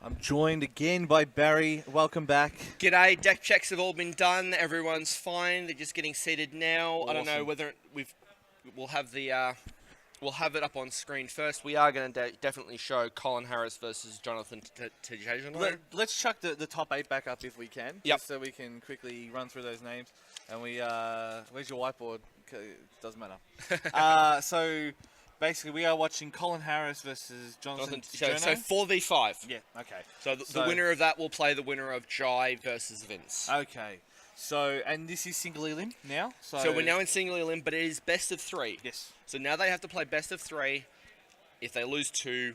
I'm joined again by Barry. Welcome back. G'day. Deck checks have all been done. Everyone's fine. They're just getting seated now. Awesome. I don't know whether we'll have it up on screen first. We are going to definitely show Colin Harris versus Johnathan Tjahjono. Let's chuck the top 8 back up if we can. Yep. Just so we can quickly run through those names. And where's your whiteboard? It doesn't matter. So basically, we are watching Colin Harris versus Johnathan Tjahjono. So 4v5. Yeah. Okay. So the winner of that will play the winner of Jai versus Vince. Okay. So, and this is single elim now. So we're now in single elim, but it is best of 3. Yes. So now they have to play best of 3. If they lose 2,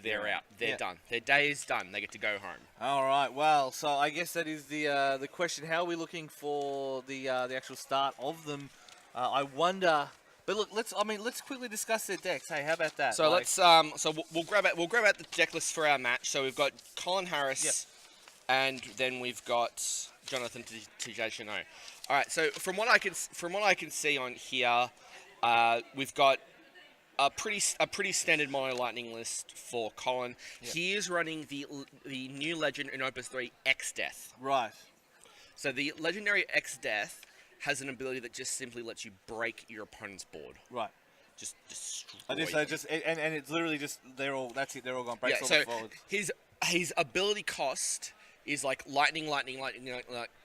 they're out. They're done. Their day is done. They get to go home. All right. Well, so I guess that is the question. How are we looking for the actual start of them? I wonder. But look, let's quickly discuss their decks. Hey, how about that? So we'll grab out the deck list for our match. So we've got Colin Harris, and then we've got Johnathan Tjahjono. All right. So from what I can see on here, we've got a pretty standard mono lightning list for Colin. Yep. He is running the new legend in Opus 3 X Death. Right. So the legendary X Death has an ability that just simply lets you break your opponent's board. Right. Just destroy. And it's literally just that's it. They're all gone. Breaks all so the forwards. His ability cost is like lightning.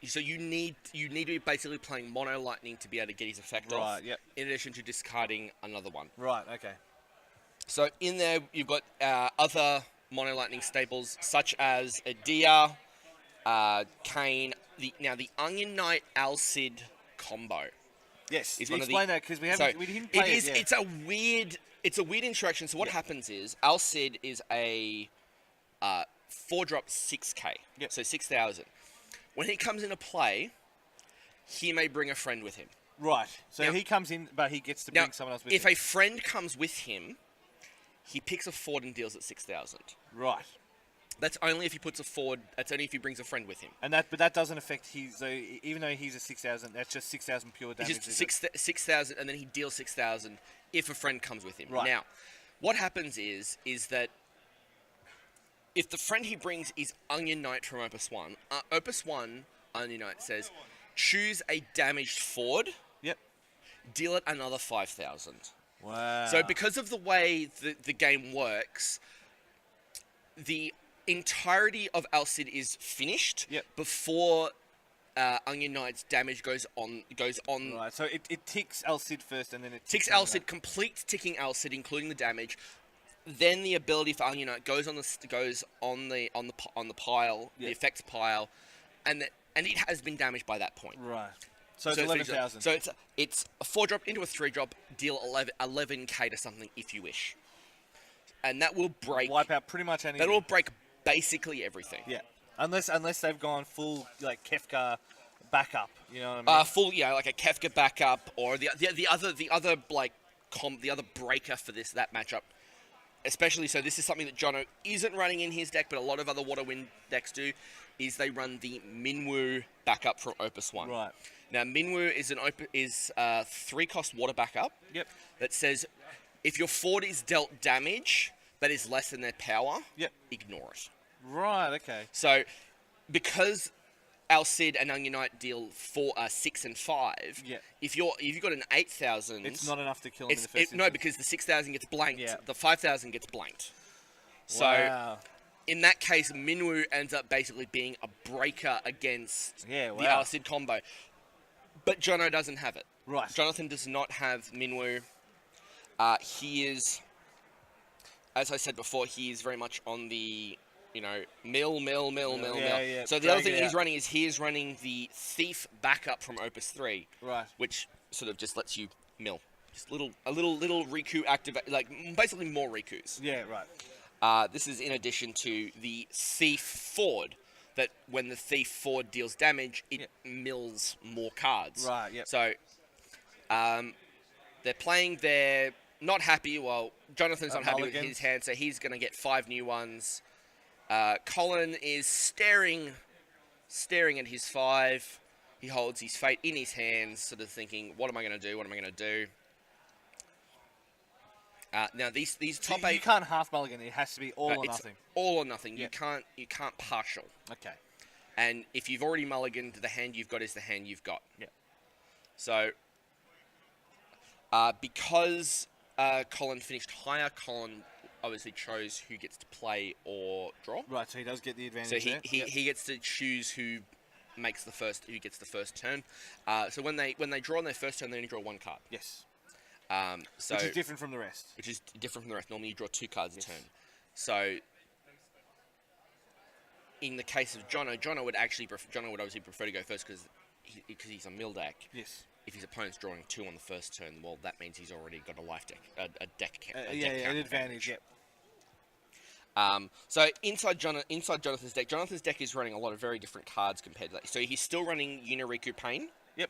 So you need to be basically playing mono lightning to be able to get his effect off. Right. Yep. In addition to discarding another one. Right. Okay. So in there you've got other mono lightning staples such as Adia, Kane. The Onion Knight Alcid combo. Yes. Is explain that because we didn't play it yet. It's a weird interaction. So what happens is Alcid is a 4-drop 6k. Yep. So 6,000. When he comes into play, he may bring a friend with him. Right. So now, he comes in, but he gets to bring someone else with him. If a friend comes with him, he picks a forward and deals at 6,000. Right. That's only if he puts a forward. That's only if he brings a friend with him. But that doesn't affect his. So even though he's a 6,000, that's just 6,000 pure damage. It's just 6,000, and then he deals 6,000 if a friend comes with him. Right. Now, what happens is that if the friend he brings is Onion Knight from Opus 1, Opus 1 Onion Knight says, choose a damaged forward. Yep. Deal it another 5,000. Wow. So because of the way the game works, the entirety of Alcid is finished before Onion Knight's damage goes on. Right, so it ticks Alcid first, and then it ticks Alcid, complete ticking Alcid, including the damage. Then the ability for Onion Knight goes on the pile, the effects pile, and it has been damaged by that point. Right. So it's 11,000. So it's a 4-drop into a 3-drop, deal 11k to something if you wish, and that will wipe out pretty much anything. That will break basically everything. Yeah, unless they've gone full like Kefka backup. You know what I mean? Like a Kefka backup or the other breaker for that matchup. Especially so, this is something that Jono isn't running in his deck, but a lot of other Waterwind decks do. Is they run the Minwoo backup from Opus 1. Right. Now Minwoo is a 3-cost water backup. Yep. That says if your forward is dealt damage that is less than their power, ignore it. Right, okay. So, because Alcid and Onion Knight deal 6 and 5, if you've got an 8,000... It's not enough to kill him in the first instance. No, because the 6,000 gets blanked. Yeah. The 5,000 gets blanked. Wow. So, in that case, Minwoo ends up basically being a breaker against the Alcid combo. But Jono doesn't have it. Right. Johnathan does not have Minwoo. He is, as I said before, he is very much on the, mill. Yeah. So the other thing he is running the Thief backup from Opus 3. Right. Which sort of just lets you mill. Just a little Riku activate, like basically more Rikus. Yeah, right. This is in addition to the Thief forward, that when the Thief forward deals damage, it mills more cards. Right, yeah. So, they're playing their... Not happy. Well, Jonathan's not happy with his hand, so he's going to get 5 new ones. Colin is staring at his 5. He holds his fate in his hands, sort of thinking, what am I going to do? What am I going to do? Now these So top you 8. can't half mulligan. It has to be all or It's nothing. all or nothing. Yep. You can't partial. Okay. And if you've already mulliganed, the hand you've got is the hand you've got. Yeah. So, because Colin finished higher, Colin obviously chose who gets to play or draw. Right, so he does get the advantage. So there. he gets to choose who gets the first turn. So when they draw on their first turn, they only draw 1 card. Yes. So Which is different from the rest. Which is different from the rest. Normally you draw 2 cards a turn. So in the case of Jono would obviously prefer to go first because he's a mill deck. Yes. If his opponent's drawing 2 on the first turn, well, that means he's already got a life deck, a deck an advantage. Yep. So inside Jonathan's deck is running a lot of very different cards compared to that. So he's still running Uniriku Pain. Yep.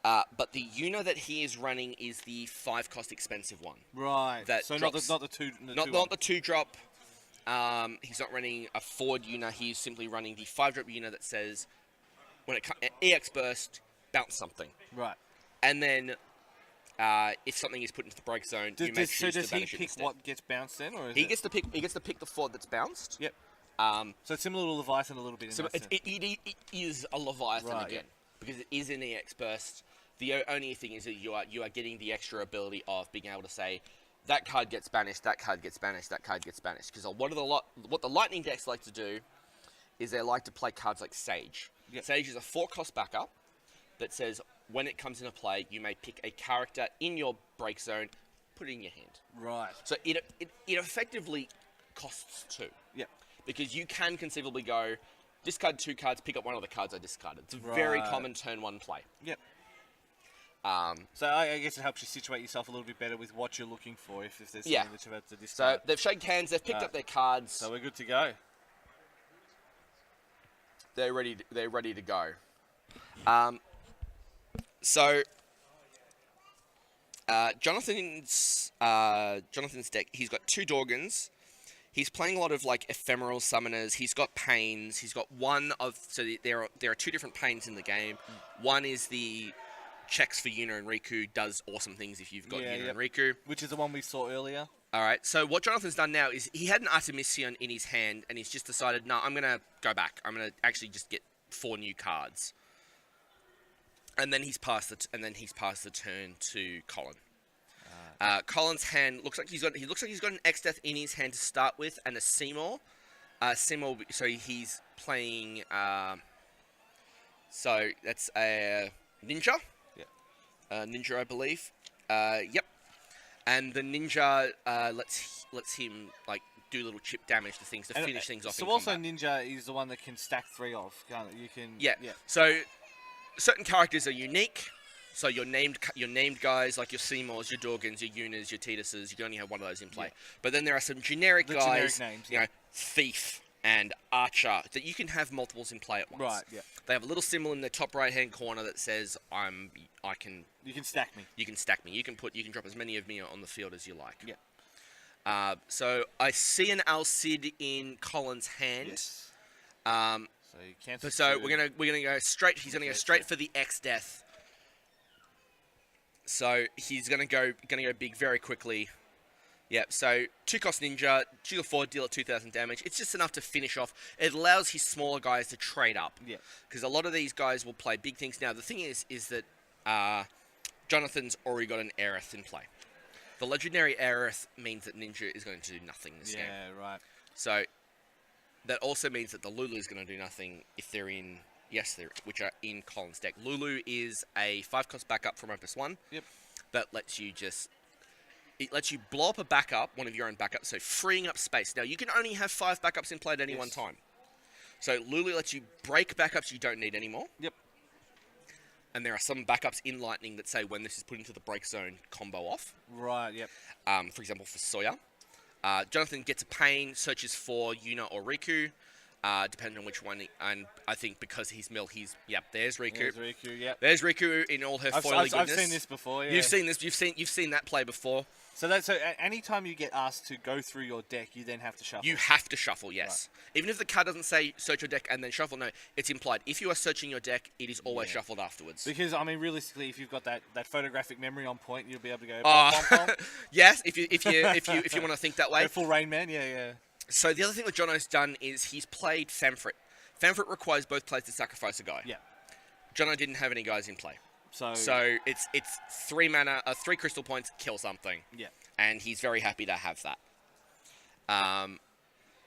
But the Una that he is running is the 5-cost expensive one. Right. That so drops, not the two. Not the 2-drop. He's not running a forward Una. He's simply running the 5-drop Una that says, when it comes EX burst, bounce something. Right. And then, if something is put into the break zone, you may choose to banish it instead. Does he pick what gets bounced then, or he gets to pick the forward that's bounced. Yep. So it's similar to Leviathan a little bit. It is a Leviathan right, again because it is an EX burst. The only thing is that you are getting the extra ability of being able to say that card gets banished, that card gets banished, that card gets banished. Because what the Lightning decks like to do is they like to play cards like Sage. Yep. Sage is a 4-cost backup that says when it comes into play, you may pick a character in your break zone, put it in your hand. Right. So it effectively costs 2. Yep. Because you can conceivably go, discard 2 cards, pick up one of the cards I discarded. It's a very common turn 1 play. Yep. So I guess it helps you situate yourself a little bit better with what you're looking for if there's something that you're about to discard. So they've shaken hands, they've picked up their cards. So we're good to go. They're ready to go. So Jonathan's deck, he's got 2 Dorgans. He's playing a lot of like ephemeral summoners. He's got Pains. He's got there are 2 different Pains in the game. One is the checks for Yuna and Riku, does awesome things if you've got Yuna and Riku. Which is the one we saw earlier. Alright, so what Jonathan's done now is he had an Artemision in his hand and he's just decided, no, I'm going to go back. I'm going to actually just get 4 new cards. And then he's passed the turn to Colin. Colin's hand looks like he's got an X-Death in his hand to start with and a Seymour. So he's playing so that's a Ninja. Ninja, I believe. Yep. And the Ninja lets him like do little chip damage to things to finish things off. So also Ninja is the one that can stack 3 off. Can't it? You can. Yeah. So certain characters are unique. So your named guys like your Seymours, your Dorgans, your Yunas, your Tituses, you can only have one of those in play. Yeah. But then there are some generic guys, generic names, you know, Thief and Archer, that you can have multiples in play at once. Right. Yeah. They have a little symbol in the top right-hand corner that says, You can stack me. You can stack me. You can drop as many of me on the field as you like. Yeah. So I see an Alcid in Colin's hand. Yes. So you cancel. So we're gonna go straight. He's gonna go straight for the X-Death. So he's gonna go big very quickly. Yep, so 2-cost Ninja, choose a 4, deal at 2,000 damage. It's just enough to finish off. It allows his smaller guys to trade up. Yeah. Because a lot of these guys will play big things. Now, the thing is that Jonathan's already got an Aerith in play. The legendary Aerith means that Ninja is going to do nothing this game. Yeah, right. So that also means that the Lulu is going to do nothing if they're in... Yes, which are in Colin's deck. Lulu is a 5-cost backup from Opus 1. Yep. That lets you It lets you blow up a backup, one of your own backups, so freeing up space. Now, you can only have 5 backups in play at any one time. So Lulu lets you break backups you don't need anymore. Yep. And there are some backups in Lightning that say when this is put into the break zone, combo off. Right, yep. For example, for Sawyer. Johnathan gets a Pain, searches for Yuna or Riku, depending on which one. And I think because he's mill, there's Riku. There's Riku, yep. There's Riku in all her foily goodness. I've seen this before, yeah. You've seen that play before. So anytime you get asked to go through your deck, you then have to shuffle. You have to shuffle, yes. Right. Even if the card doesn't say search your deck and then shuffle, no, it's implied. If you are searching your deck, it is always shuffled afterwards. Because I mean, realistically, if you've got that photographic memory on point, you'll be able to go. Pom, pom, pom. Yes, if you want to think that way. Go full Rain Man, yeah. So the other thing that Jono's done is he's played Famfrit. Famfrit requires both players to sacrifice a guy. Yeah. Jono didn't have any guys in play. So it's 3 mana, 3 crystal points, kill something. Yeah. And he's very happy to have that.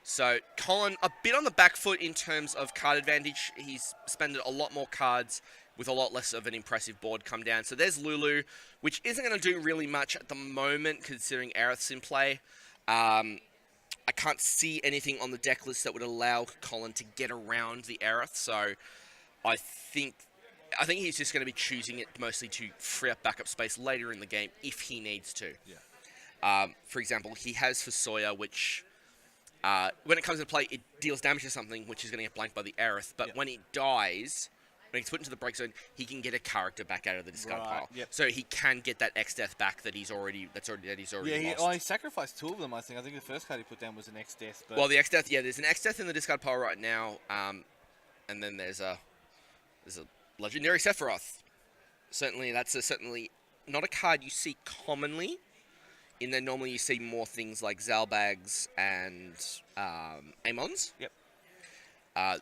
So Colin, a bit on the back foot in terms of card advantage. He's spent a lot more cards with a lot less of an impressive board come down. So there's Lulu, which isn't going to do really much at the moment considering Aerith's in play. I can't see anything on the deck list that would allow Colin to get around the Aerith. So I think he's just going to be choosing it mostly to free up backup space later in the game if he needs to. Yeah. For example, he has Fusoya, which when it comes into play, it deals damage to something, which is going to get blanked by the Aerith. But when it dies, when it's put into the break zone, he can get a character back out of the discard pile. Yep. So he can get that X Death back that he's already lost. He sacrificed 2 of them. I think the first card he put down was an X Death. Well, the X Death, there's an X Death in the discard pile right now, and then there's a legendary Sephiroth. That's certainly not a card you see commonly. In there, normally you see more things like Zalbags and Amons. Yep.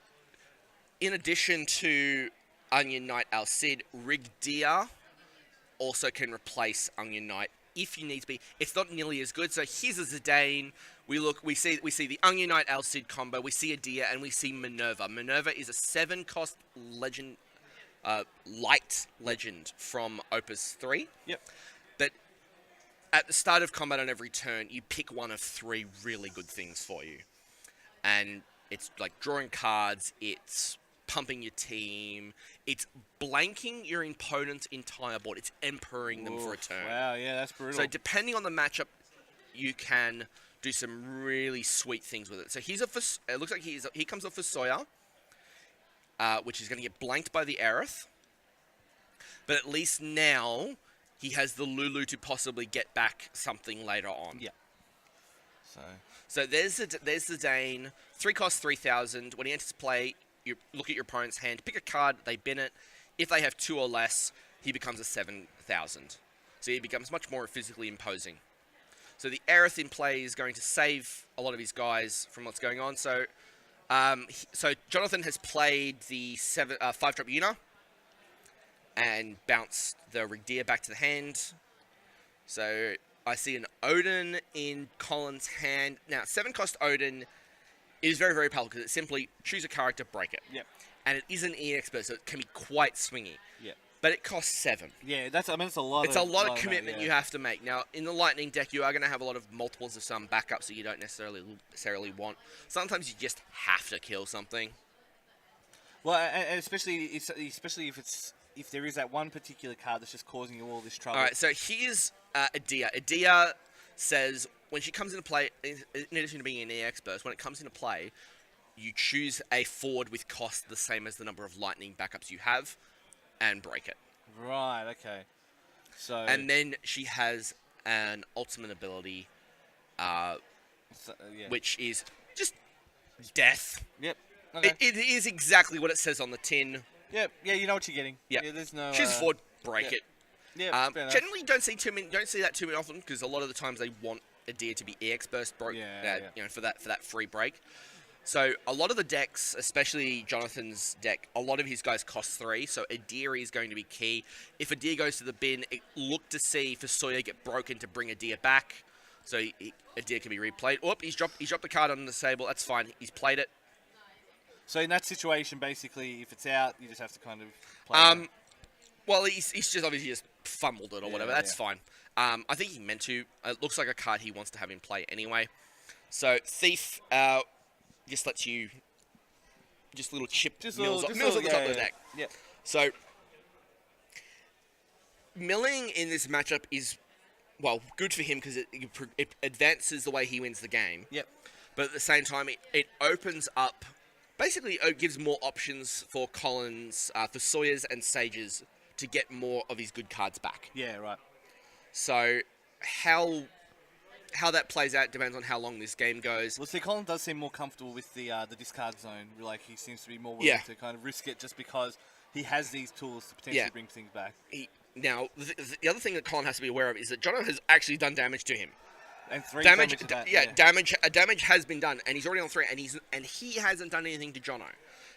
In addition to Onion Knight Alcid, Rigdia also can replace Onion Knight if you need to be. It's not nearly as good. So here's a Zidane. We see the Onion Knight Alcid combo. We see Adia and we see Minerva. Minerva is a 7-cost legend, light legend from Opus 3. Yep. That at the start of combat on every turn, you pick one of 3 really good things for you, and it's like drawing cards. It's pumping your team. It's blanking your opponent's entire board. It's emperring them for a turn. Wow, yeah, that's brutal. So depending on the matchup, you can do some really sweet things with it. So it looks like he comes off for Soya, which is going to get blanked by the Aerith. But at least now he has the Lulu to possibly get back something later on. Yeah. So there's the Dane. 3 cost 3,000. When he enters play, you look at your opponent's hand, pick a card, they bin it. If they have 2 or less, he becomes a 7,000. So he becomes much more physically imposing. So the Aerith in play is going to save a lot of his guys from what's going on. So Johnathan has played the 5-drop Yuna and bounced the Rigdia back to the hand. So I see an Odin in Colin's hand. Now, 7-cost Odin is very, very powerful because it's simply choose a character, break it. Yep. And it is an EX, so it can be quite swingy. Yep. But it costs 7. Yeah, that's a lot. It's a lot of commitment you have to make. Now, in the Lightning deck, you are going to have a lot of multiples of some backups that you don't necessarily want. Sometimes you just have to kill something. Well, and especially if there is that one particular card that's just causing you all this trouble. All right, so here's Adia. Adia says when she comes into play, in addition to being an EX burst, when it comes into play, you choose a forward with cost the same as the number of Lightning backups you have, and break it. Right, okay. So and then she has an ultimate ability, which is just death. Yep. Okay. It is exactly what it says on the tin. Yep. Yeah, you know what you're getting. Yep. Yeah, there's no. Choose a forward, break it. Yeah. Generally, don't see that too often because a lot of the times they want Adia to be EX burst broke. You know, for that free break. So a lot of the decks, especially Jonathan's deck, a lot of his guys cost 3. So Adia is going to be key. If Adia goes to the bin, look to see for Sawyer get broken to bring Adia back. So Adia can be replayed. Oh, he's dropped the card on the table. That's fine. He's played it. So in that situation, basically, if it's out, you just have to kind of play it. Well, he's just obviously just fumbled it or whatever. That's fine. I think he meant to. It looks like a card he wants to have in play anyway. So Thief just lets you just little chip mills at the top of the deck. Yeah. So milling in this matchup is good for him because it advances the way he wins the game. Yep. But at the same time, it opens up. Basically, it gives more options for Collins, for Sawyers and Sages to get more of his good cards back. Yeah, right. So, how how that plays out depends on how long this game goes. Well, see, Colin does seem more comfortable with the discard zone. Like, he seems to be more willing to kind of risk it just because he has these tools to potentially bring things back. Now, the other thing that Colin has to be aware of is that Jono has actually done damage to him. And 3 damage to that, damage has been done, and he's already on 3, and he hasn't done anything to Jono.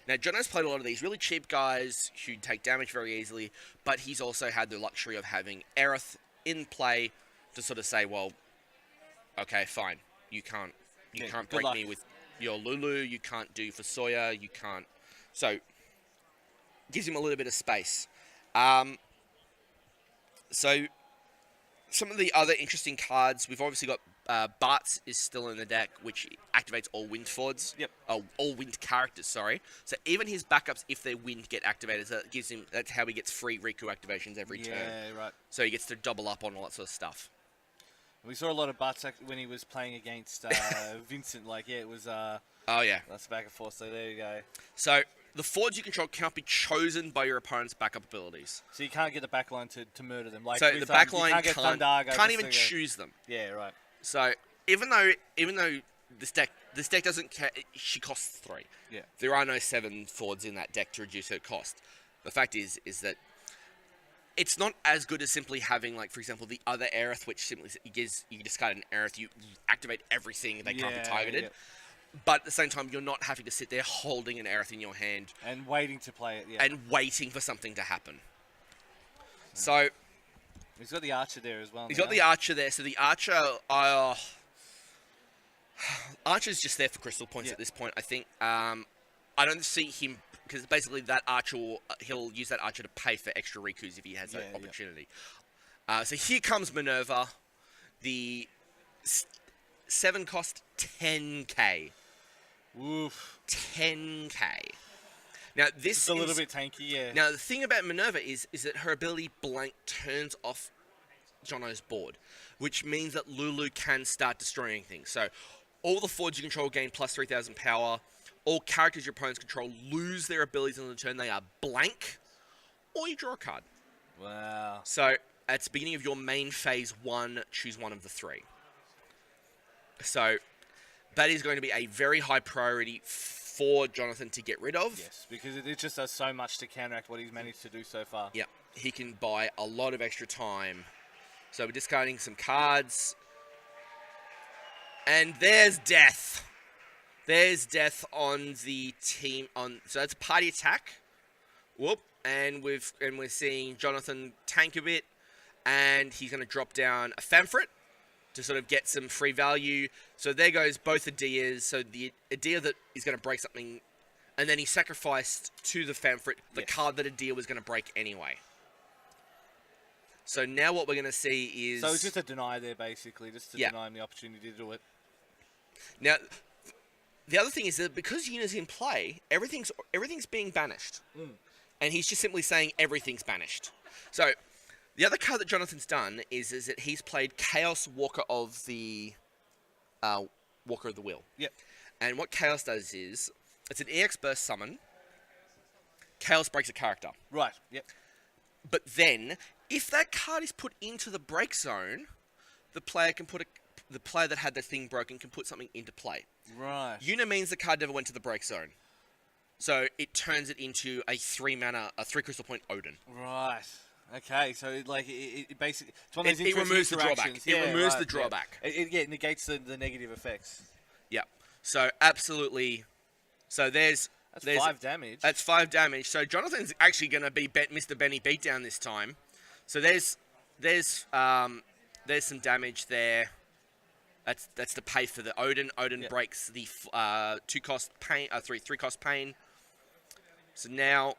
Now, Jono's played a lot of these really cheap guys who take damage very easily, but he's also had the luxury of having Aerith in play to sort of say, well, okay, fine, you can't break me with your Lulu, you can't do for Sawyer, you can't. So, gives him a little bit of space. So, some of the other interesting cards, we've obviously got Bartz is still in the deck, which activates all wind fords. Yep. All wind characters, sorry. So even his backups, if they're wind, get activated. So that's how he gets free Riku activations every turn. Yeah, right. So he gets to double up on all that sort of stuff. We saw a lot of Bartz when he was playing against Vincent. Like, it was... oh, yeah. That's back and forth, so there you go. So the fords you control cannot be chosen by your opponent's backup abilities. So you can't get the backline to murder them. Like, so the backline can't even to choose them. Yeah, right. So even though this deck doesn't care, she costs 3. Yeah. There are no 7 fords in that deck to reduce her cost. The fact is that it's not as good as simply having, like, for example, the other Aerith, which simply you discard an Aerith, you activate everything, they can't be targeted. Yeah. But at the same time, you're not having to sit there holding an Aerith in your hand and waiting to play it. Yeah. And waiting for something to happen. So. He's got the Archer there as well. He's got the Archer there. So the Archer, Archer's just there for crystal points at this point, I think. I don't see him, because basically that Archer, he'll use that Archer to pay for extra Rikus if he has that opportunity. So here comes Minerva. The 7 cost 10k. Woof. 10k. Now this is a little bit tanky, yeah. Now the thing about Minerva is that her ability blank turns off Jono's board, which means that Lulu can start destroying things. So all the fords you control gain plus 3,000 power. All characters your opponents control lose their abilities on the turn. They are blank, or you draw a card. Wow. So at the beginning of your main phase 1, choose one of the 3. So that is going to be a very high priority for Johnathan to get rid of. Yes, because it just does so much to counteract what he's managed to do so far. Yeah, he can buy a lot of extra time. So we're discarding some cards. And there's death. There's death on the team. So that's party attack. Whoop. And we're seeing Johnathan tank a bit. And he's going to drop down a Famfrit to sort of get some free value. So there goes both Adias. So the Adia that is going to break something, and then he sacrificed to the Famfrit the card that Adia was going to break anyway. So now what we're going to see is... So it's just a deny there, basically, just to deny him the opportunity to do it. Now, the other thing is that because Yuna's in play, everything's being banished. And he's just simply saying everything's banished. So... the other card that Johnathan's done is that he's played Chaos Walker of the Wheel. Yep. And what Chaos does is it's an EX burst summon. Chaos breaks a character. Right. Yep. But then, if that card is put into the break zone, the player that had the thing broken can put something into play. Right. Yuna means the card never went to the break zone. So it turns it into a 3 crystal point Odin. Right. Okay, so it basically... It's one of those it removes the drawback. Yeah, it removes the drawback. Yeah. It negates the negative effects. Yeah. So, absolutely... So, there's 5 damage. That's 5 damage. So, Johnathan's actually going to be Mr. Benny Beatdown this time. So, there's some damage there. That's to pay for the Odin. Odin breaks the 2 cost pain... 3 cost pain. So, now...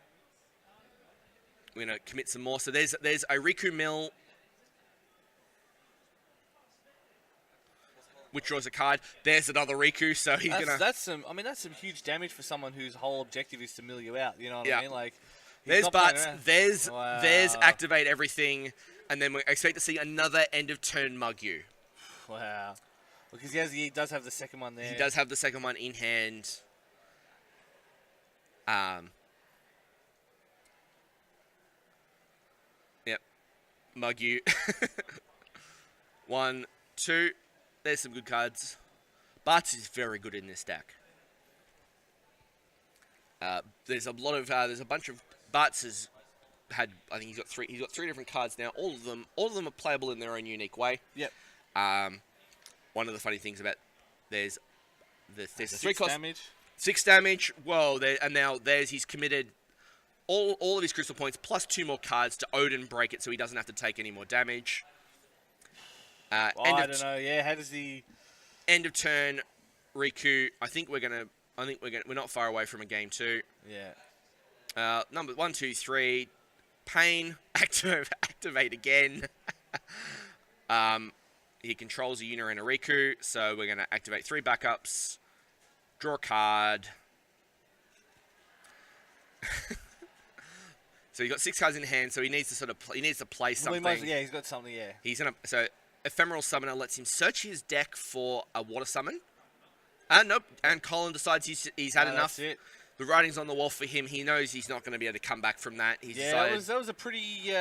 we're going to commit some more. So there's a Riku Mill, which draws a card. There's another Riku, so he's going to... That's some huge damage for someone whose whole objective is to mill you out, you know what I mean? Like, there's Butts, there's activate everything, and then we expect to see another end of turn mug you. Wow. Because he does have the second one there. He does have the second one in hand. Yep. Mug you. 1, 2. There's some good cards. Bouts is very good in this deck. There's a bunch of Bouts has had. I think he's got three different cards now. All of them are playable in their own unique way. Yep. One of the funny things about there's a 6 damage. 6 damage. Whoa! He's committed all of his crystal points plus 2 more cards to Odin break it, so he doesn't have to take any more damage. I don't know. Yeah, how does he? End of turn, Riku. We're not far away from a game 2. Yeah. Number 1, 2, 3. Pain. Activate again. He controls a Yuna and a Riku, so we're going to activate 3 backups. Draw a card. So he's got 6 cards in hand, so he needs to play something. Well, he's got something. Yeah. So Ephemeral Summoner lets him search his deck for a water summon. Nope. And Colin decides he's had enough. That's it. The writing's on the wall for him. He knows he's not going to be able to come back from that. That was a pretty.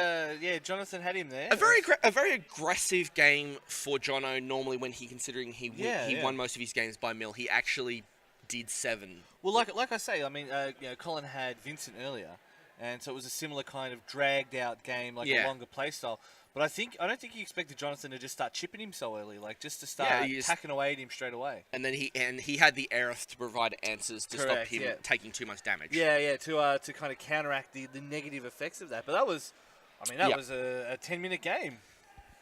Jonathan had him there. A very aggressive game for Jono. Normally, when considering he won most of his games by mill, he actually did 7. Well, like I say, I mean, Colin had Vincent earlier, and so it was a similar kind of dragged out game, like a longer play style. But I don't think he expected Johnathan to just start chipping him so early, like just to start hacking away at him straight away. And then he had the Aerith to provide answers to stop him taking too much damage. To kind of counteract the negative effects of that. But that was a 10-minute game.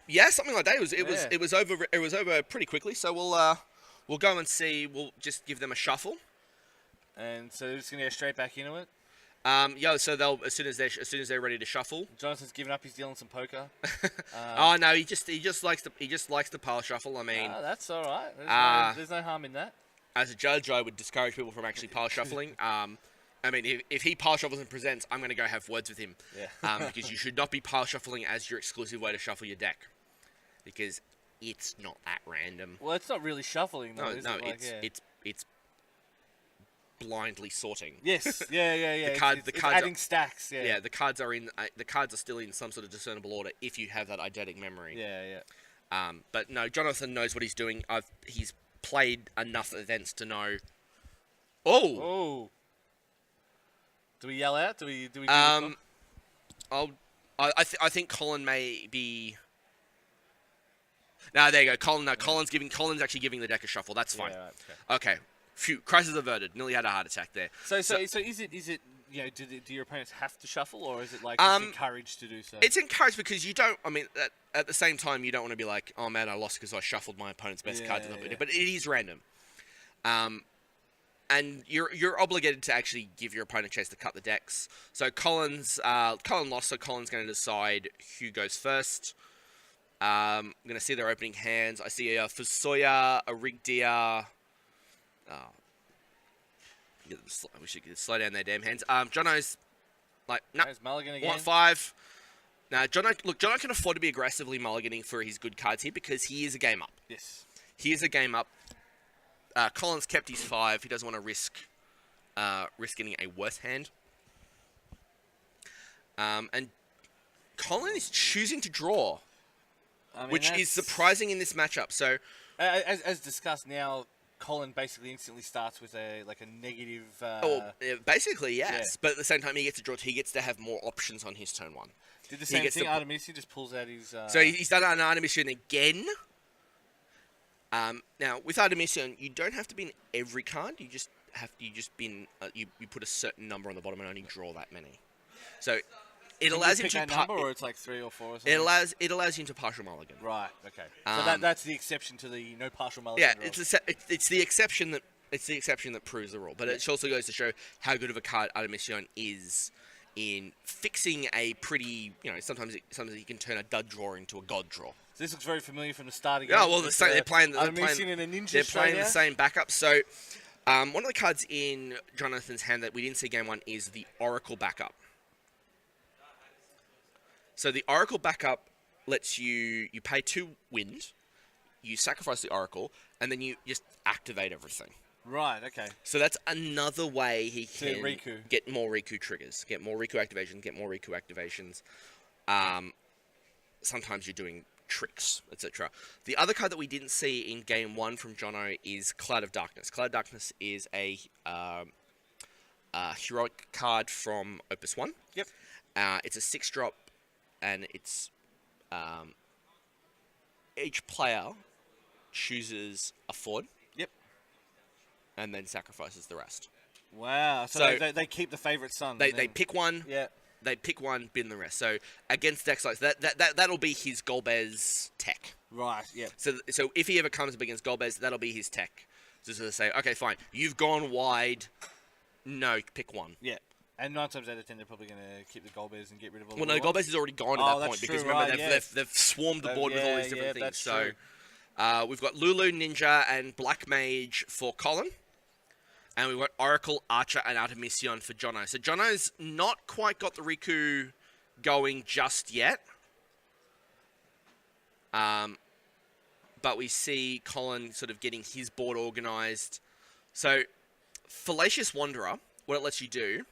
Yeah, something like that. It was over pretty quickly. So we'll go and see. We'll just give them a shuffle. And so they're just gonna go straight back into it. So they'll as soon as they're ready to shuffle. Jonathan's given up. He's dealing some poker. Oh no, he just likes the pile shuffle. I mean, that's all right. There's no harm in that. As a judge, I would discourage people from actually pile shuffling. I mean, if he pile shuffles and presents, I'm going to go have words with him. Yeah. Because you should not be pile shuffling as your exclusive way to shuffle your deck, because it's not that random. Well, it's not really shuffling though. It's blindly sorting. Yes, yeah. The cards adding stacks. Yeah, the cards are still in some sort of discernible order if you have that eidetic memory. Yeah. But no, Johnathan knows what he's doing. He's played enough events to know. Oh. Do we yell out? Do we? I think Colin may be. No, there you go. Colin's actually giving the deck a shuffle. That's fine. Yeah, right, okay. Phew, crisis averted. Nearly had a heart attack there. So is it do your opponents have to shuffle, or is it like just encouraged to do so? It's encouraged because you don't. I mean, at the same time, you don't want to be like, oh man, I lost because I shuffled my opponent's best card. But it is random. And you're obligated to actually give your opponent a chance to cut the decks. So Colin lost, so Colin's going to decide who goes first. I'm going to see their opening hands. I see a Fusoya, a Rigdia. We should slow down their damn hands. Jono's like, no, mulligan again. Want 5. Now, Jono can afford to be aggressively mulliganing for his good cards here because he is a game up. Yes. He is a game up. Colin's kept his 5. He doesn't want to risk getting a worse hand. And Colin is choosing to draw, which is surprising in this matchup. So, as discussed, now Colin basically instantly starts with a negative. Basically yes, but at the same time he gets to draw. He gets to have more options on his turn 1. Did the same thing. Artemisia just pulls out his. So he's done an Artemisia again. Now with Artemisia, you don't have to be in every card. You put a certain number on the bottom and only draw that many. So it allows him to number, or it's like 3 or 4. Or something? It allows you to partial mulligan. Right. Okay. So that's the exception to the no partial mulligan. Yeah, it's the exception that proves the rule. But it also goes to show how good of a card Artemisia is in fixing a pretty. Sometimes he can turn a dud draw into a god draw. So this looks very familiar from the start again. Yeah, well, they're playing the same backup. So one of the cards in Jonathan's hand that we didn't see game 1 is the Oracle backup. So the Oracle backup lets you pay 2 wind, you sacrifice the Oracle, and then you just activate everything. Right, okay. So that's another way he can Riku. Get more Riku triggers, get more Riku activations, Sometimes you're doing tricks, etc. The other card that we didn't see in Game 1 from Jono is Cloud of Darkness. Cloud of Darkness is a heroic card from Opus 1. Yep. It's a 6-drop, and it's each player chooses a Ford. Yep. And then sacrifices the rest. Wow. So they keep the favorite son. They pick one. Yeah. They pick one, bin the rest. So against decks like that'll be his Golbez tech. Right. Yeah. So if he ever comes up against Golbez, that'll be his tech. Just to say, okay, fine, you've gone wide. No, pick one. Yeah. And 9 times out of 10, they're probably going to keep the Golbez and get rid of all. Well, no, Golbez is already gone at that point because remember they've swarmed the board with all these different things. So we've got Lulu, Ninja, and Black Mage for Colin. And we've got Oracle, Archer, and Artemision for Jono. So Jono's not quite got the Riku going just yet. But we see Colin sort of getting his board organised. So Fallacious Wanderer, what it lets you do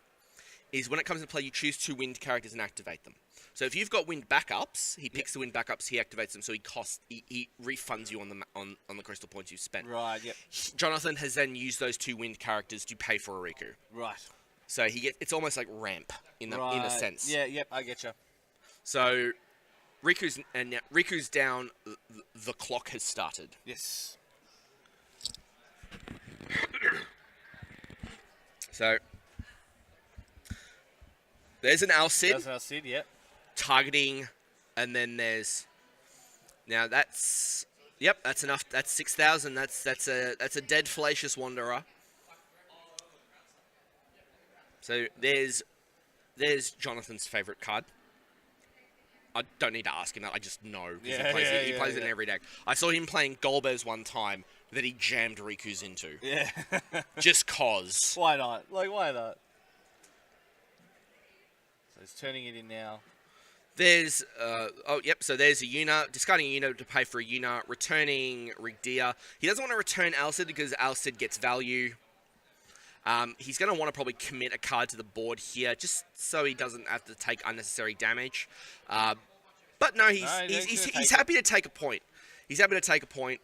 is when it comes into play, you choose 2 wind characters and activate them. So if you've got wind backups, he picks the wind backups, he activates them, so he refunds you on the crystal points you've spent. Right. Yep. Johnathan has then used those 2 wind characters to pay for a Riku. Right. So it's almost like ramp in a sense. Yeah. Yep. I get you. So Riku's down. The clock has started. Yes. So there's an Alcid. There's an Alcid. Yep. Targeting, and then there's that's enough. That's 6,000. That's a dead Fallacious Wanderer. So there's Jonathan's favorite card. I don't need to ask him that. I just know because he plays it in every deck. I saw him playing Golbez one time that he jammed Riku's into. Yeah. Just cause. Why not? Like why not? So he's turning it in now. There's, so there's a Yuna, discarding a Yuna to pay for a Yuna, returning Rigdia. He doesn't want to return Alcid because Alcid gets value. He's going to want to probably commit a card to the board here, just so he doesn't have to take unnecessary damage. But no, he's happy to take a point. He's happy to take a point.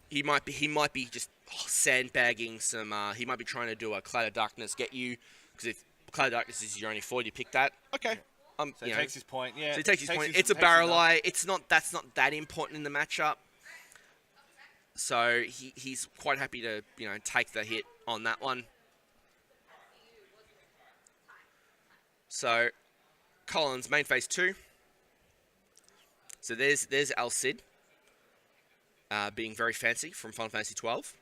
He might be just sandbagging some, he might be trying to do a Cloud of Darkness get you, because if Cloud of Darkness is your only Ford, you pick that. Okay. So he takes his point, yeah. So he takes his point. It's a barrel eye. That's not that important in the matchup. So he's quite happy to take the hit on that one. So Colin's main phase 2. So there's Alcid being very fancy from Final Fantasy 12.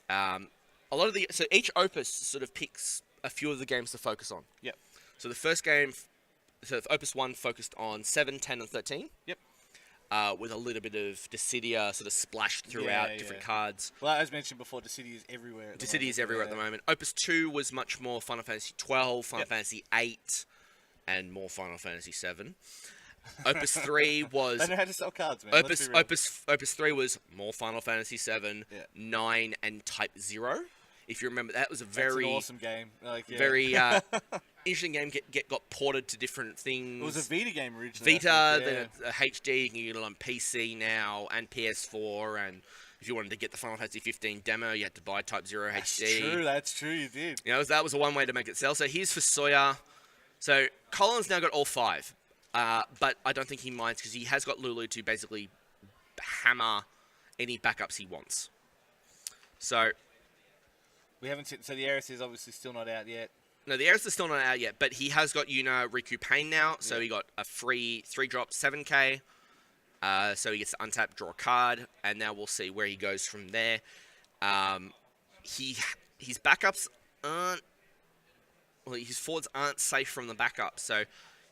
So each opus sort of picks a few of the games to focus on. Yep. So the first game, Opus 1 focused on 7, 10, and 13. Yep. With a little bit of Dissidia sort of splashed throughout different cards. Well, as mentioned before, Dissidia is everywhere. Dissidia is everywhere at the moment. Opus 2 was much more Final Fantasy 12, Final Fantasy 8, and more Final Fantasy 7. Opus 3 was... They know how to sell cards, man. Opus 3 was more Final Fantasy 7, 9, and Type 0. If you remember, that was a very... That's an awesome game. Very interesting game. Got ported to different things. It was a Vita game originally. Vita, the HD, you can get it on PC now, and PS4, and if you wanted to get the Final Fantasy 15 demo, you had to buy Type 0 HD. That's true, you did. That was one way to make it sell. So here's for Sawyer. So Colin's now got all 5, but I don't think he minds because he has got Lulu to basically hammer any backups he wants. So... We haven't seen... So the Eris is obviously still not out yet. No, the Eris is still not out yet, but he has got Yuna Riku Pain now, so he got a free 3-drop 7k. So he gets to untap, draw a card, and now we'll see where he goes from there. His backups aren't... Well, his forwards aren't safe from the backup, so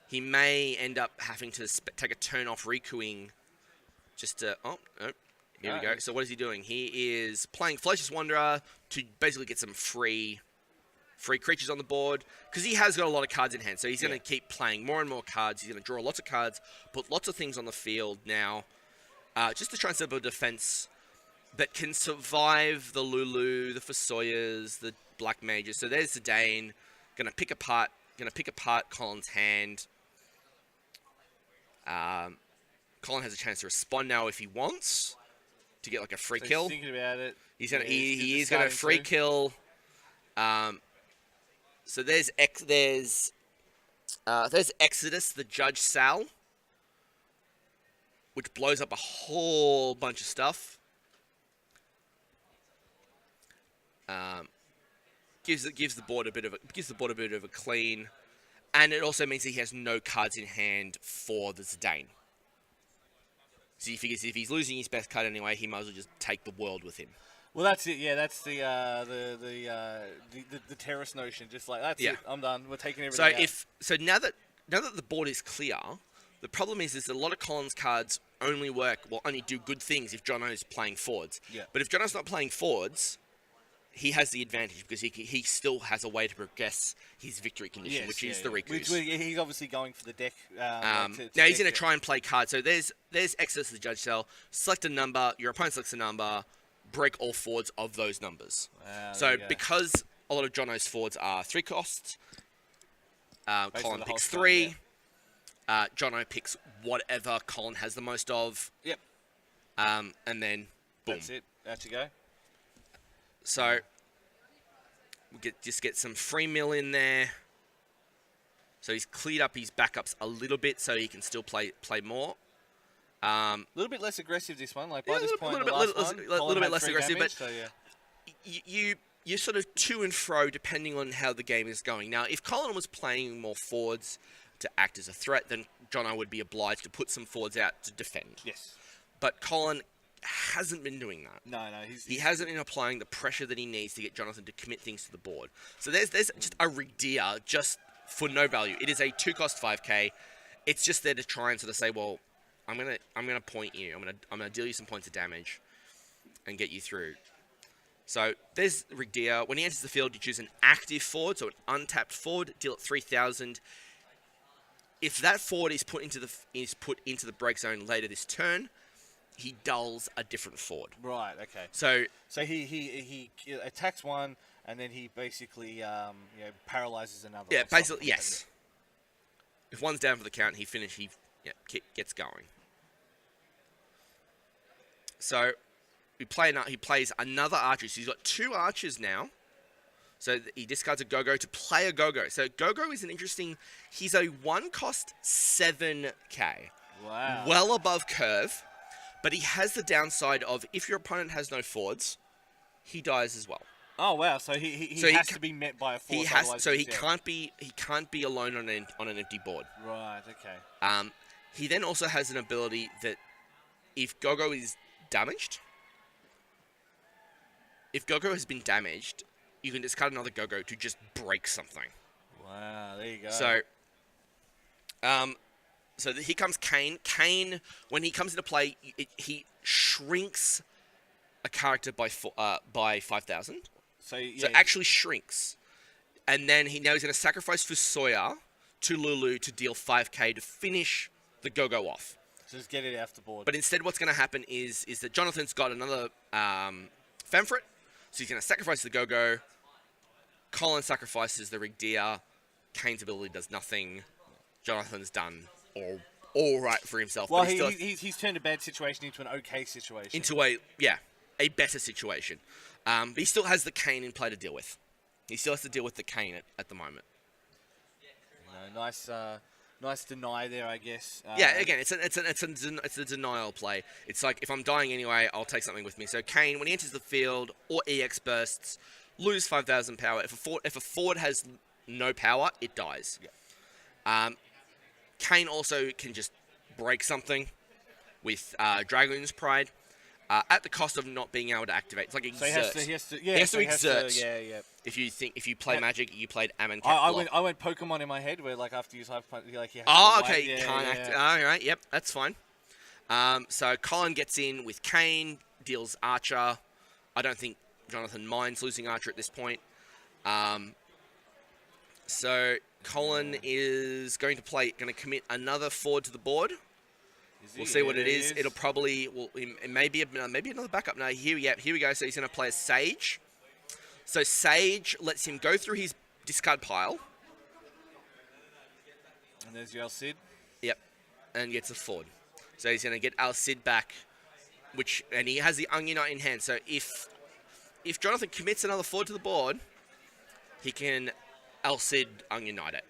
he may end up having to take a turn off Rikuing just to... Oh, no. Here we go. So what is he doing? He is playing Fallacious Wanderer to basically get some free creatures on the board because he has got a lot of cards in hand. So he's going to keep playing more and more cards. He's going to draw lots of cards, put lots of things on the field now, just to try and set up a defense that can survive the Lulu, the Fasoyas, the Black Mages. So there's the Dane going to pick apart Colin's hand. Colin has a chance to respond now if he wants to get like a free kill. He's thinking about it. He is gonna free kill. So there's Exodus, the Judge Sal, which blows up a whole bunch of stuff. Gives the board a bit of a clean, and it also means he has no cards in hand for the Zidane. So he figures if he's losing his best card anyway, he might as well just take the world with him. Well, that's it. Yeah, that's the terrorist notion. Just like that's it. I'm done. We're taking everything out. So now that the board is clear, the problem is that a lot of Colin's cards only do good things if Jono's playing forwards. Yeah. But if Jono's not playing forwards, he has the advantage because he still has a way to progress his victory condition, which is the Riku's. He's obviously going for the deck. Now he's going to try and play cards. So there's Exodus, the Judge Cell. Select a number. Your opponent selects a number. Break all forwards of those numbers. So because a lot of Jono's forwards are 3 costs, Colin picks 3. Jono picks whatever Colin has the most of. Yep. And then boom. That's it. Out you go. So we just get some free mill in there. So he's cleared up his backups a little bit, so he can still play more. A little bit less aggressive this one. Like by this point, a little bit less aggressive, damage, but you're sort of to and fro depending on how the game is going. Now, if Colin was playing more forwards to act as a threat, then Jono would be obliged to put some forwards out to defend. Yes. But Colin hasn't been doing that. No, he hasn't been applying the pressure that he needs to get Johnathan to commit things to the board. So there's just a Rigdia just for no value. It is a 2-cost 5k. It's just there to try and sort of say, well, I'm gonna point you. I'm gonna deal you some points of damage, and get you through. So there's Rigdia. When he enters the field, you choose an active forward, so an untapped forward. Deal at 3,000. If that forward is put into the break zone later this turn, he dulls a different forward. Right. Okay. So he attacks one, and then he basically paralyzes another. Yeah. Basically, yes. If one's down for the count, he gets going. So he plays another archer. So he's got 2 archers now. So he discards a Go-Go to play a Go-Go. So Go-Go is an interesting... He's a 1-cost 7k. Wow. Well above curve. But he has the downside of if your opponent has no forwards, he dies as well. Oh wow! So he has to be met by a force. He can't be alone on an empty board. Right. Okay. He then also has an ability that if Go-Go is damaged, if Go-Go has been damaged, you can discard another Go-Go to just break something. Wow, there you go. So here comes Kane. Kane, when he comes into play, he shrinks a character by 5,000. So actually shrinks. And then he's going to sacrifice Fusoya to Lulu to deal 5k to finish the Go-Go off. So just get it off the board. But instead what's going to happen is that Jonathan's got another Femfrit. So he's going to sacrifice the Go-Go. Colin sacrifices the Rigdia. Kane's ability does nothing. Jonathan's done all right for himself. Well, he's turned a bad situation into an okay situation. Into a better situation. But he still has the Kane in play to deal with. He still has to deal with the Kane at the moment. Nice deny there, I guess. Again, it's a denial play. It's like, if I'm dying anyway, I'll take something with me. So Kane, when he enters the field, or EX bursts, lose 5,000 power. If a forward has no power, it dies. Yeah. Kane also can just break something with Dragoon's Pride at the cost of not being able to activate. It's like exert. So he has to exert. If you play Magic, you played Ammon. I went Pokemon in my head where after you use Hyper Punch, you can't act. All right, yep, that's fine. So Colin gets in with Kane, deals Archer. I don't think Johnathan minds losing Archer at this point. So Colin is going to commit another forward to the board. We'll see what it is. It'll probably it may be another backup. No, here we go. So he's going to play a Sage. So Sage lets him go through his discard pile. And there's your Cid. Yep. and gets a Ford. So he's going to get Al Cid back, and he has the Onion Knight in hand. So if Johnathan commits another Ford to the board, he can Al Cid Onion Knight it.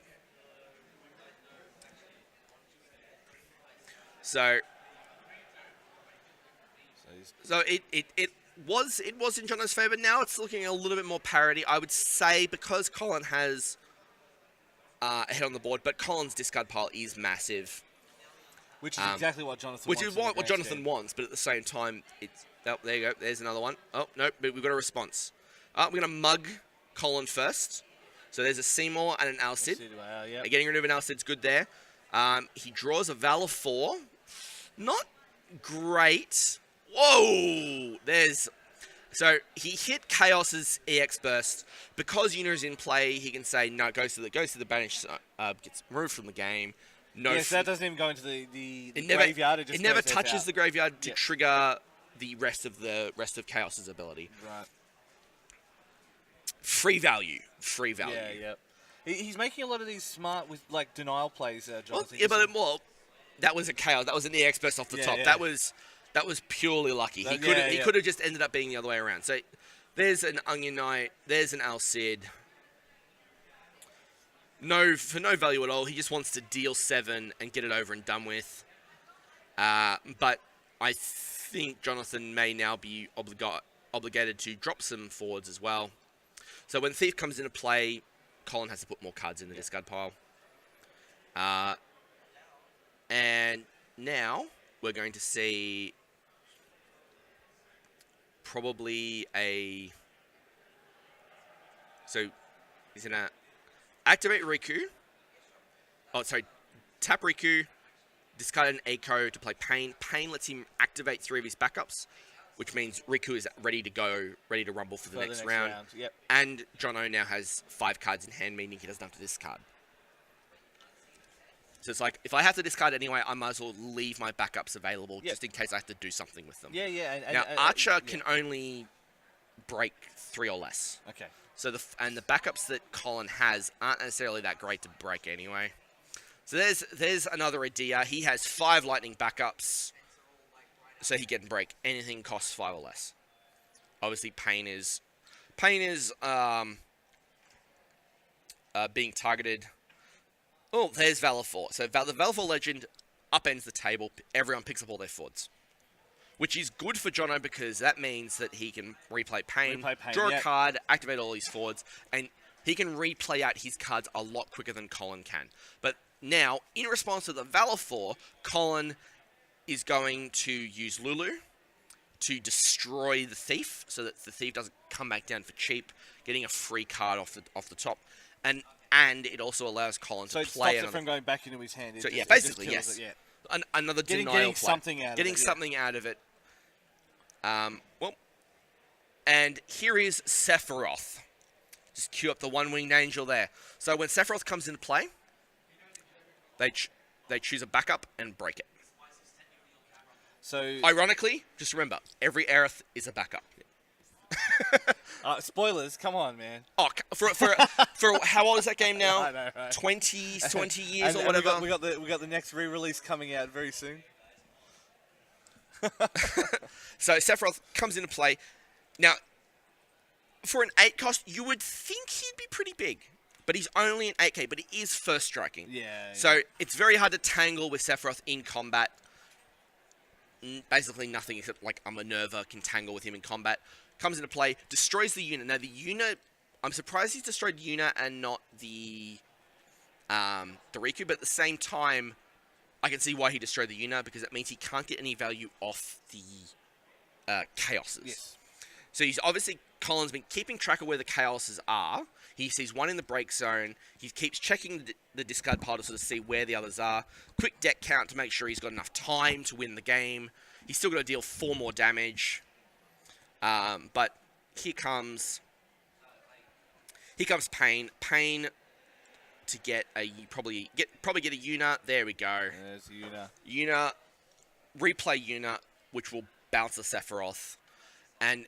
So it was in Jono's favour. Now it's looking a little bit more parity. I would say because Colin has a head on the board, but Colin's discard pile is massive. Which is exactly what Johnathan wants. Which is what Johnathan wants, but at the same time, there you go. There's another one. Oh, no, but we've got a response. We're going to mug Colin first. So there's a Seymour and an Al Cid. Yep. Getting rid of an Al Cid's good there. He draws a Valor 4. Not great. Whoa! So he hit Chaos's EX Burst. Because Yuna's in play, he can say, no, goes to the banish, gets removed from the game. No, yes, that doesn't even go into the graveyard. It never touches the graveyard to trigger the rest of Chaos's ability. Right. Free value. Yeah. He's making a lot of these smart with like denial plays, Johnathan. That was a Chaos. That was an EX burst off the top. Yeah. That was purely lucky. He could have just ended up being the other way around. So there's an Onion Knight. There's an Al Cid. For no value at all. He just wants to deal 7 and get it over and done with. But I think Johnathan may now be obligated to drop some forwards as well. So when Thief comes into play, Colin has to put more cards in the discard pile. And now we're going to see probably so he's going to activate Riku. Tap Riku, discard an Echo to play Pain. Pain lets him activate 3 of his backups, which means Riku is ready to go, ready to rumble for the next round. Yep. And Jono now has 5 cards in hand, meaning he doesn't have to discard. So it's like, if I have to discard anyway, I might as well leave my backups available just in case I have to do something with them. Yeah. Now, Archer can only break 3 or less. Okay. So the backups that Colin has aren't necessarily that great to break anyway. So there's another idea. He has 5 lightning backups, so he can break anything costs 5 or less. Obviously, Pain is being targeted. Oh, there's Valor 4. So the Valor 4 Legend upends the table. Everyone picks up all their forwards. Which is good for Jono because that means that he can replay Pain, draw a card, activate all his forwards, and he can replay out his cards a lot quicker than Colin can. But now, in response to the Valor 4, Colin is going to use Lulu to destroy the Thief so that the Thief doesn't come back down for cheap, getting a free card off the top. And it also allows Colin to play it stops it from going back into his hand. Basically, yes. Another denial getting play. Something out of it. And here is Sephiroth. Just cue up the one-winged angel there. So when Sephiroth comes into play, they choose a backup and break it. So, ironically, just remember, every Aerith is a backup. Spoilers, come on, man. Oh, for how old is that game now? I know, right? 20 years or whatever. We got the next re-release coming out very soon. So Sephiroth comes into play. Now, for an 8 cost, you would think he'd be pretty big. But he's only an 8k, but he is first striking. Yeah. So it's very hard to tangle with Sephiroth in combat. Basically nothing except like a Minerva can tangle with him in combat. Comes into play, destroys the unit. Now the unit, I'm surprised he's destroyed Yuna and not the Riku, but at the same time, I can see why he destroyed the Yuna, because it means he can't get any value off the Chaoses. Yes. So he's obviously, Colin's been keeping track of where the Chaoses are. He sees one in the break zone. He keeps checking the discard pile to sort of see where the others are. Quick deck count to make sure he's got enough time to win the game. He's still got to deal 4 more damage. But here comes Pain. Pain to get probably get a Yuna. There we go. There's Yuna. Yuna, replay Yuna, which will bounce the Sephiroth. And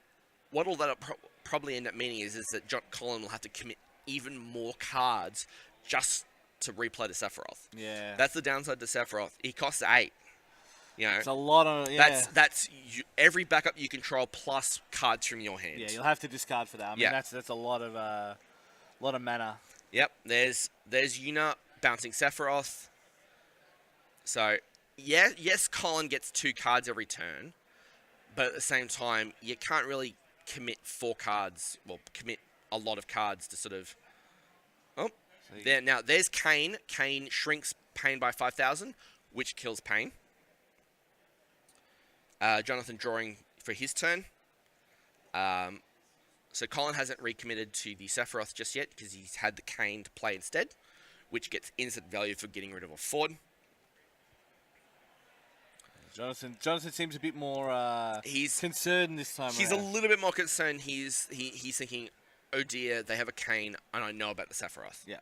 what all that probably end up meaning is that Colin will have to commit even more cards just to replay the Sephiroth. Yeah. That's the downside to Sephiroth. He costs 8. You know, it's a lot of every backup you control plus cards from your hand. Yeah, you'll have to discard for that. I mean, that's a lot of mana. Yep. There's Yuna bouncing Sephiroth. So yes, Colin gets 2 cards every turn, but at the same time, you can't really commit 4 cards. Well, commit a lot of cards to sort of. Oh, there now. There's Kain. Kain shrinks Pain by 5,000, which kills Pain. Johnathan drawing for his turn. So Colin hasn't recommitted to the Sephiroth just yet because he's had the Kain to play instead, which gets instant value for getting rid of a Ford. Johnathan seems a bit more he's concerned this time. He's a little bit more concerned. He's thinking, oh dear, they have a Kain, and I know about the Sephiroth. Yeah,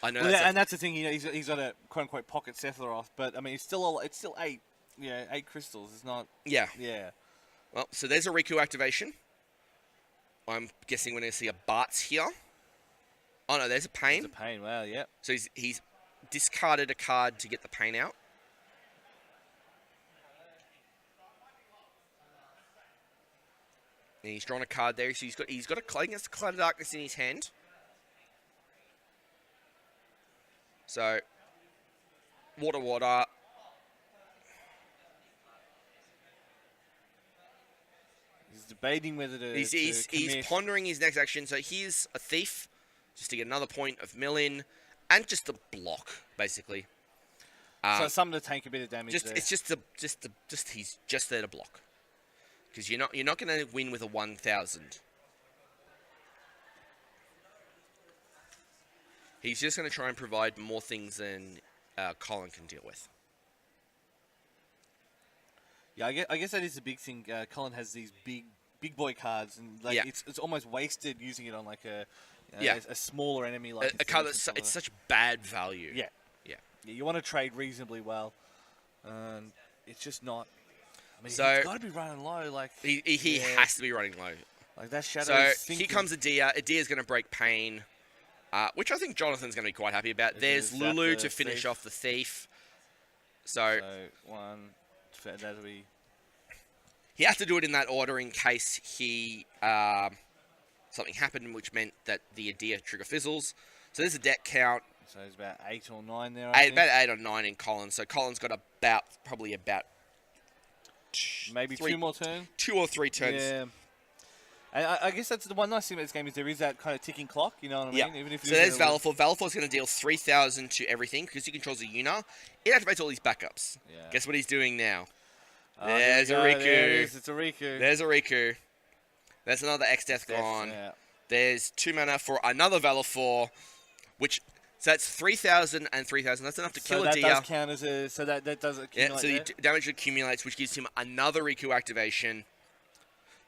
I know. Well, and that's the thing. You know, he's got a quote unquote pocket Sephiroth, but I mean, it's still 8. Yeah, 8 crystals. It's not. Yeah. Yeah. Well, so there's a Riku activation. I'm guessing we're going to see a Bart's here. Oh no, there's a Pain. There's a Pain. Wow. Yeah. So he's discarded a card to get the Pain out. And he's drawn a card there, so he's got a Cloud of Darkness in his hand. So water. He's debating whether to. He's pondering his next action. So here's a Thief, just to get another point of mill-in, and just a block basically. So something to take a bit of damage. It's just he's just there to block. Because you're not going to win with a 1,000. He's just going to try and provide more things than Colin can deal with. Yeah, I guess that is the big thing. Colin has these big boy cards, and it's almost wasted using it on like a smaller enemy like a card that's it's such bad value. Yeah, you want to trade reasonably well, and it's just not. I mean, he's got to be running low. Like he has to be running low. Like that shadow. So here comes Adia. Adia's going to break Pain, which I think Jonathan's going to be quite happy about. There's Lulu to finish off the Thief. So one. That'll be. He has to do it in that order in case something happened, which meant that the Adia trigger fizzles. So there's a deck count. So it's about 8 or 9 there. About 8 or 9 in Colin. So Colin's got probably about maybe 2 more turns. 2 or 3 turns. Yeah. And I guess that's the one nice thing about this game is there is that kind of ticking clock. You know what I mean? Yeah. Even if so there's Valifor. Valifor's going to deal 3,000 to everything because he controls a Yuna. It activates all these backups. Yeah. Guess what he's doing now? There's a Riku. There it is. It's a Riku. There's a Riku. There's another X-Death gone. Yeah. There's 2 mana for another Valifor, which... So that's 3,000 and 3,000. That's enough to kill a Dia. So that does count as a... So that does accumulate. Yeah, so the damage accumulates, which gives him another Riku activation.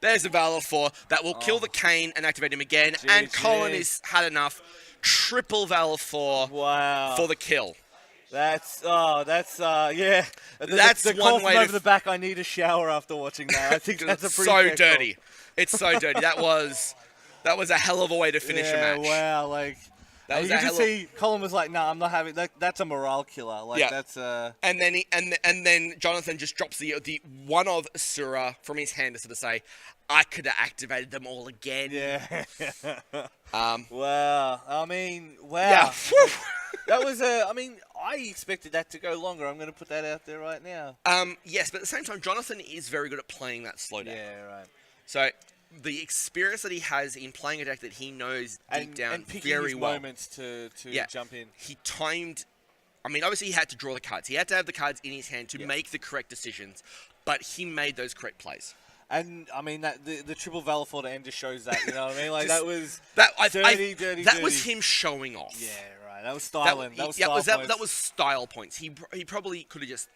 There's a Valifor that will kill the Kain and activate him again. GG. And Colin has had enough. Triple Valifor for the kill. That's That's the call from over the back. I need a shower after watching that. I think that's a pretty so dirty. It's so dirty. That was a hell of a way to finish a match. Wow, like... You can see Colin was like, "No, I'm not having that. That's a morale killer." Like that's And then then Johnathan just drops the one of Asura from his hand to sort of say, "I could have activated them all again." Yeah. Wow. I mean, wow. Yeah. That was I mean, I expected that to go longer. I'm going to put that out there right now. Yes, but at the same time, Johnathan is very good at playing that slowdown. Yeah. Right. So. The experience that he has in playing a deck that he knows deep down and picking very his well. moments to jump in. He timed. I mean, obviously he had to draw the cards. He had to have the cards in his hand to make the correct decisions, but he made those correct plays. And I mean that the triple Valifor to end just shows that. You know what I mean? Like that was dirty. That was him showing off. Yeah, right. That was styling. That was style points. He probably could have just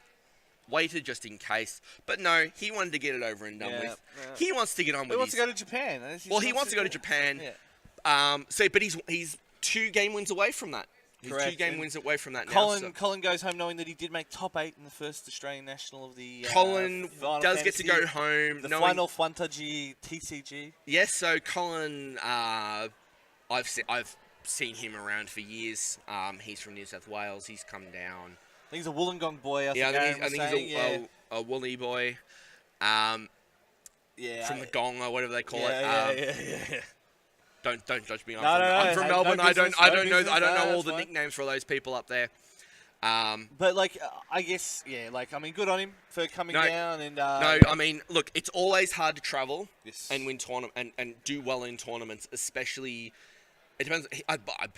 waited just in case, but no, he wanted to get it over and done with. Yeah. He wants to get on with it. He wants to go to Japan. He wants to go to Japan. Yeah. But he's 2 game wins away from that. He's correct. 2 game wins away from that Colin, now. So. Colin goes home knowing that he did make top 8 in the first Australian National of the. Colin does get to go home. The final Fantasy TCG. Yes, so Colin, I've seen him around for years. He's from New South Wales. He's come down. I think he's a Wollongong boy. I think he's a Woolly boy. From the Gong or whatever they call it. Yeah. Don't judge me. I'm from Melbourne. I don't know all the nicknames for those people up there. But like, I guess, like, I mean, good on him for coming down and. I mean, look, it's always hard to travel and win tournament and do well in tournaments, especially. It depends.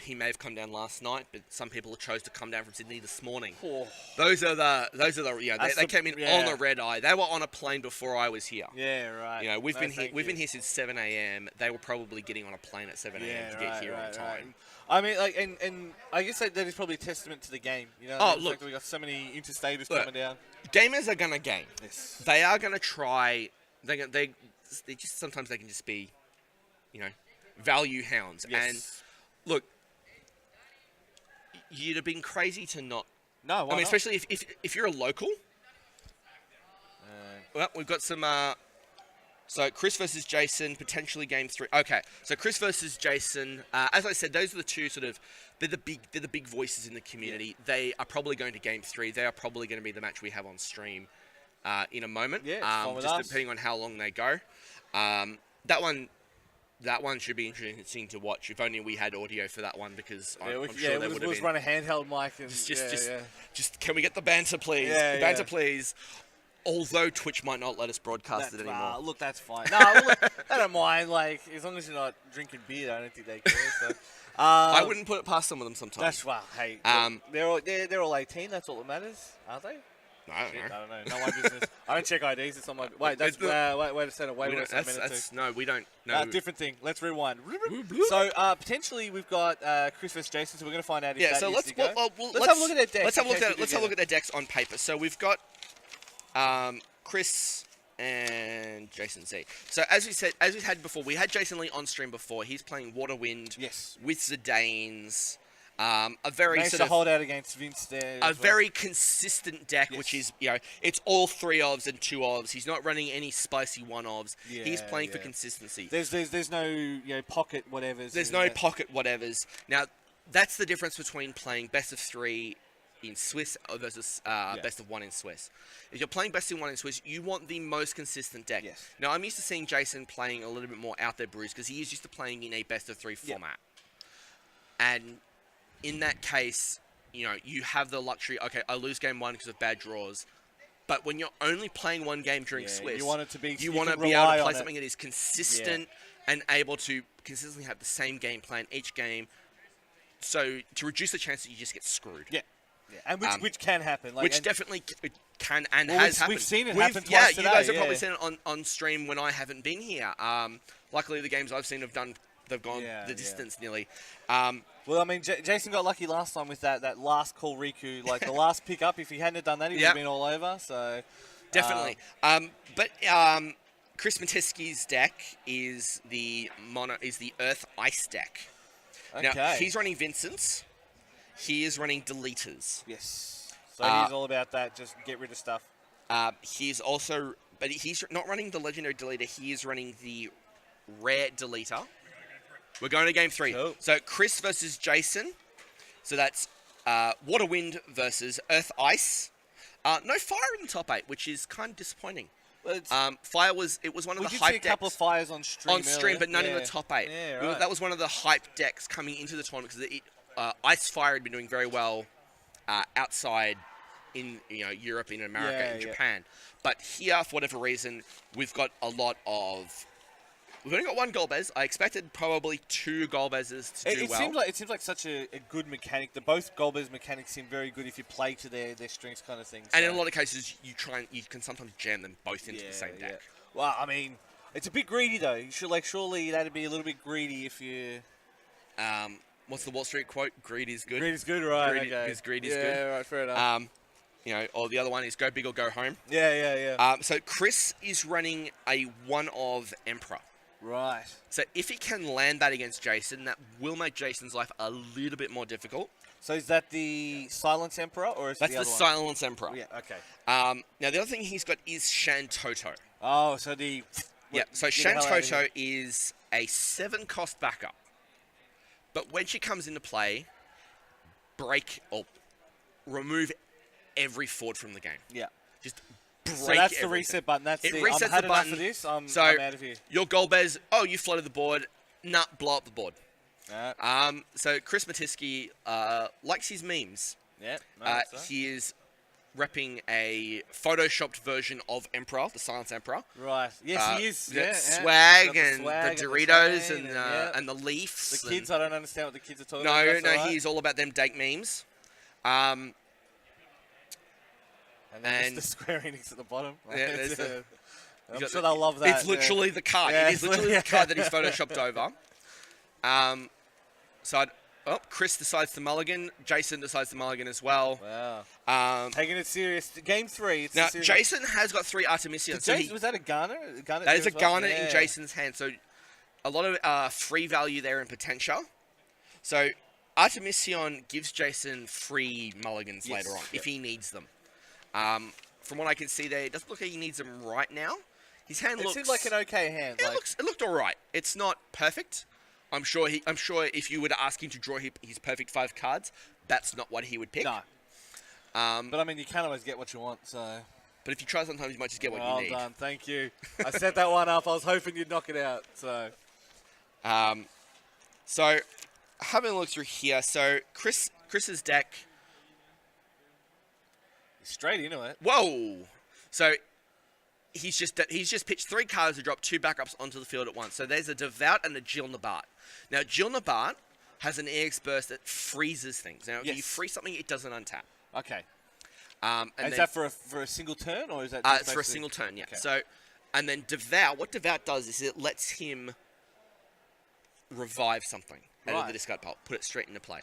He may have come down last night, but some people chose to come down from Sydney this morning. Oh. Those are the they came in on the red eye. They were on a plane before I was here. Yeah, right. You know, we've been here since 7 a.m. They were probably getting on a plane at 7 a.m. to get here on time. Right. I mean, like, and I guess that is probably a testament to the game. You know, the fact that we got so many interstaters coming down. Gamers are gonna game. Yes. They are gonna try. They just sometimes they can just be, value hounds. Yes. And look, you'd have been crazy to not. No, why not? Especially if you're a local. Well, we've got some. So Chris versus Jason, potentially game 3. Okay, so Chris versus Jason. As I said, those are the two sort of. They're the big voices in the community. Yeah. They are probably going to game 3. They are probably going to be the match we have on stream in a moment. Yeah, just depending on how long they go. That one should be interesting to watch. If only we had audio for that one, because I'm sure there would have been. Run a handheld mic and just can we get the banter, please? Banter, please. Although Twitch might not let us broadcast it anymore. Look, that's fine. No, look, I don't mind. Like, as long as you're not drinking beer, I don't think they care. So, I wouldn't put it past some of them sometimes. Hey, they're all 18. That's all that matters, aren't they? I don't know. I don't know. No, my business. I don't check IDs. It's on my. Wait, that's wait a second. Wait a second. No, we don't. No, different thing. Let's rewind. So potentially we've got Chris versus Jason. So we're going to find out if that is to go. Let's have a look at their decks. Let's have a look at their decks on paper. So we've got Chris and Jason Zhe. So as we had before, we had Jason Lee on stream before. He's playing Waterwind with Zidanes. A very managed to hold out against Vince there. Very consistent deck, which is, it's all 3 ofs and 2 ofs. He's not running any spicy 1 ofs. He's playing for consistency. There's no pocket whatevers. There's no pocket whatevers. Now, that's the difference between playing best of 3 in Swiss versus best of 1 in Swiss. If you're playing best of 1 in Swiss, you want the most consistent deck. Yes. Now, I'm used to seeing Jason playing a little bit more out there bruised because he is used to playing in a best of 3 format. And in that case, you have the luxury, okay, I lose game 1 because of bad draws. But when you're only playing 1 game during Swiss, you want it to be you want to be able to play something that is consistent and able to consistently have the same game plan each game. So to reduce the chance that you just get screwed. Yeah. And which can happen. Which definitely can and has happened. We've seen it happen twice today. You guys have probably seen it on stream when I haven't been here. Luckily, the games I've seen they've gone the distance nearly. Well, I mean, Jason got lucky last time with that last call Riku, like the last pickup. If he hadn't have done that, he would have been all over. So definitely. But Chris Mattiske's deck is the Earth Ice deck. Okay. Now he's running Vincent's. He is running Deleters. Yes. So he's all about that. Just get rid of stuff. He's not running the Legendary Deleter. He is running the Rare Deleter. We're going to game 3. Cool. So Chris versus Jason. So that's Waterwind versus Earth Ice. No fire in the top 8, which is kind of disappointing. Fire was one of the hype decks. We did see a couple of fires on stream. But none in the top 8. Yeah, right. That was one of the hype decks coming into the tournament because Ice Fire had been doing very well outside in Europe, in America, and Japan. But here, for whatever reason, we've got a lot of. We've only got 1 Golbez. I expected probably 2 Golbezes to do well. It seems like such a good mechanic. Both Golbez mechanics seem very good if you play to their strengths, kind of thing. And in a lot of cases, you can sometimes jam them both into the same deck. Well, I mean, it's a bit greedy though. You should surely that'd be a little bit greedy if you. What's the Wall Street quote? Greed is good. Greed is good, right? Greed is good. Yeah, right. Fair enough. Or the other one is go big or go home. Yeah. So Chris is running a 1 of Emperor. Right. So if he can land that against Jason, that will make Jason's life a little bit more difficult. So is that the Silence Emperor, or is that's the other the Silence Emperor? Yeah. Okay. Now the other thing he's got is Shan Toto. Oh, so the. So Shan Toto is a 7-cost backup. But when she comes into play, break or remove every forward from the game. Yeah. Just break So that's everything. the reset button. That's It the resets I've had the enough button. of this. I'm out of here. Your goal bears, you flooded the board. Nah, blow up the board. Alright. So Chris Mattiske likes his memes. Yeah. He is repping a photoshopped version of Emperor, the Silence Emperor. Right. Yes, he is. The Yeah, swag Got the and swag the and Doritos chain and the Leafs. The kids, I don't understand what the kids are talking No, about. That's all right. he's all about them dank memes. And then just the Square Enix at the bottom. Yeah, there's the- I'm sure they'll love that. It's literally the card. Yeah, It is literally the card that he's photoshopped over. Chris decides to mulligan. Jason decides to mulligan as well. Wow. Taking it serious. Game 3. It's Now, serious. Jason has got 3 Artemisians. So was that a Garnet? that is a Garnet in Jason's hand. So a lot of free value there in potential. So Artemision gives Jason free mulligans later on if he needs them. From what I can see there, it doesn't look like he needs them right now. His hand looks... It seemed like an okay hand. It looked all right. It's not perfect. I'm sure if you were to ask him to draw his perfect 5 cards, that's not what he would pick. No. But I mean, you can't always get what you want, so... But if you try sometimes, you might just get what you need. Well done, thank you. I set that one up. I was hoping you'd knock it out, so... So, having a look through here, so Chris's deck... Straight into it. Whoa! So, he's just pitched 3 cards to drop 2 backups onto the field at once. So there's a Devout and a Jill Nabat. Now, Jill Nabat has an EX burst that freezes things. Now, if you freeze something, it doesn't untap. Okay. Is that for a single turn, or is that? It's for a single turn, yeah. Okay. So, and then Devout, what Devout does is it lets him revive something out of the discard pile, put it straight into play.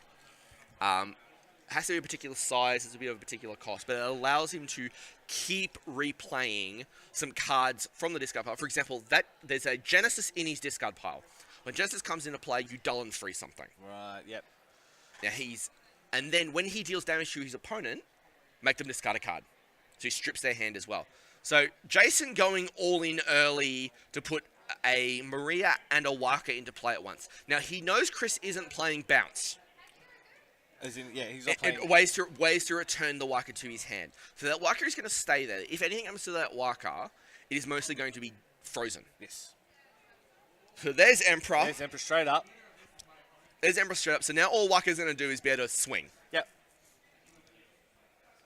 Has to be a particular size, has to be of a particular cost, but it allows him to keep replaying some cards from the discard pile. For example, there's a Genesis in his discard pile. When Genesis comes into play, you dull and free something. Right. Yep. Now and then when he deals damage to his opponent, make them discard a card. So he strips their hand as well. So Jason going all in early to put a Maria and a Waka into play at once. Now he knows Chris isn't playing bounce. As in, yeah, he's not playing. Ways to return the Waka to his hand. So that Waka is going to stay there. If anything happens to that Waka, it is mostly going to be frozen. Yes. So there's Emperor. There's Emperor straight up. There's Emperor straight up. So now all Waka's going to do is be able to swing. Yep.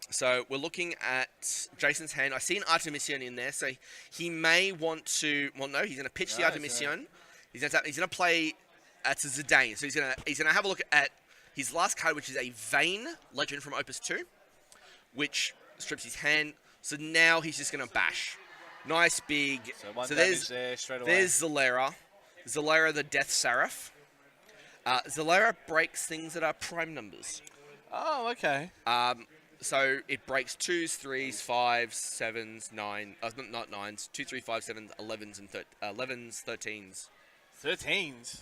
So we're looking at Jason's hand. I see an Artemision in there, so he may want to... Well, no, he's going to pitch the Artemision. He's going to play... It's a Zidane. So he's going to have a look at his last card, which is a Vayne Legend from Opus 2, which strips his hand. So now he's just going to bash. Nice big... So there's there straight away. There's Zalera. Zalera the Death Seraph. Zalera breaks things that are prime numbers. Oh, okay. So it breaks 2s, 3s, 5s, 7s, 9... not 9s. 2, 3, 5, 7s, 11s, and 11s, 13s. 13s?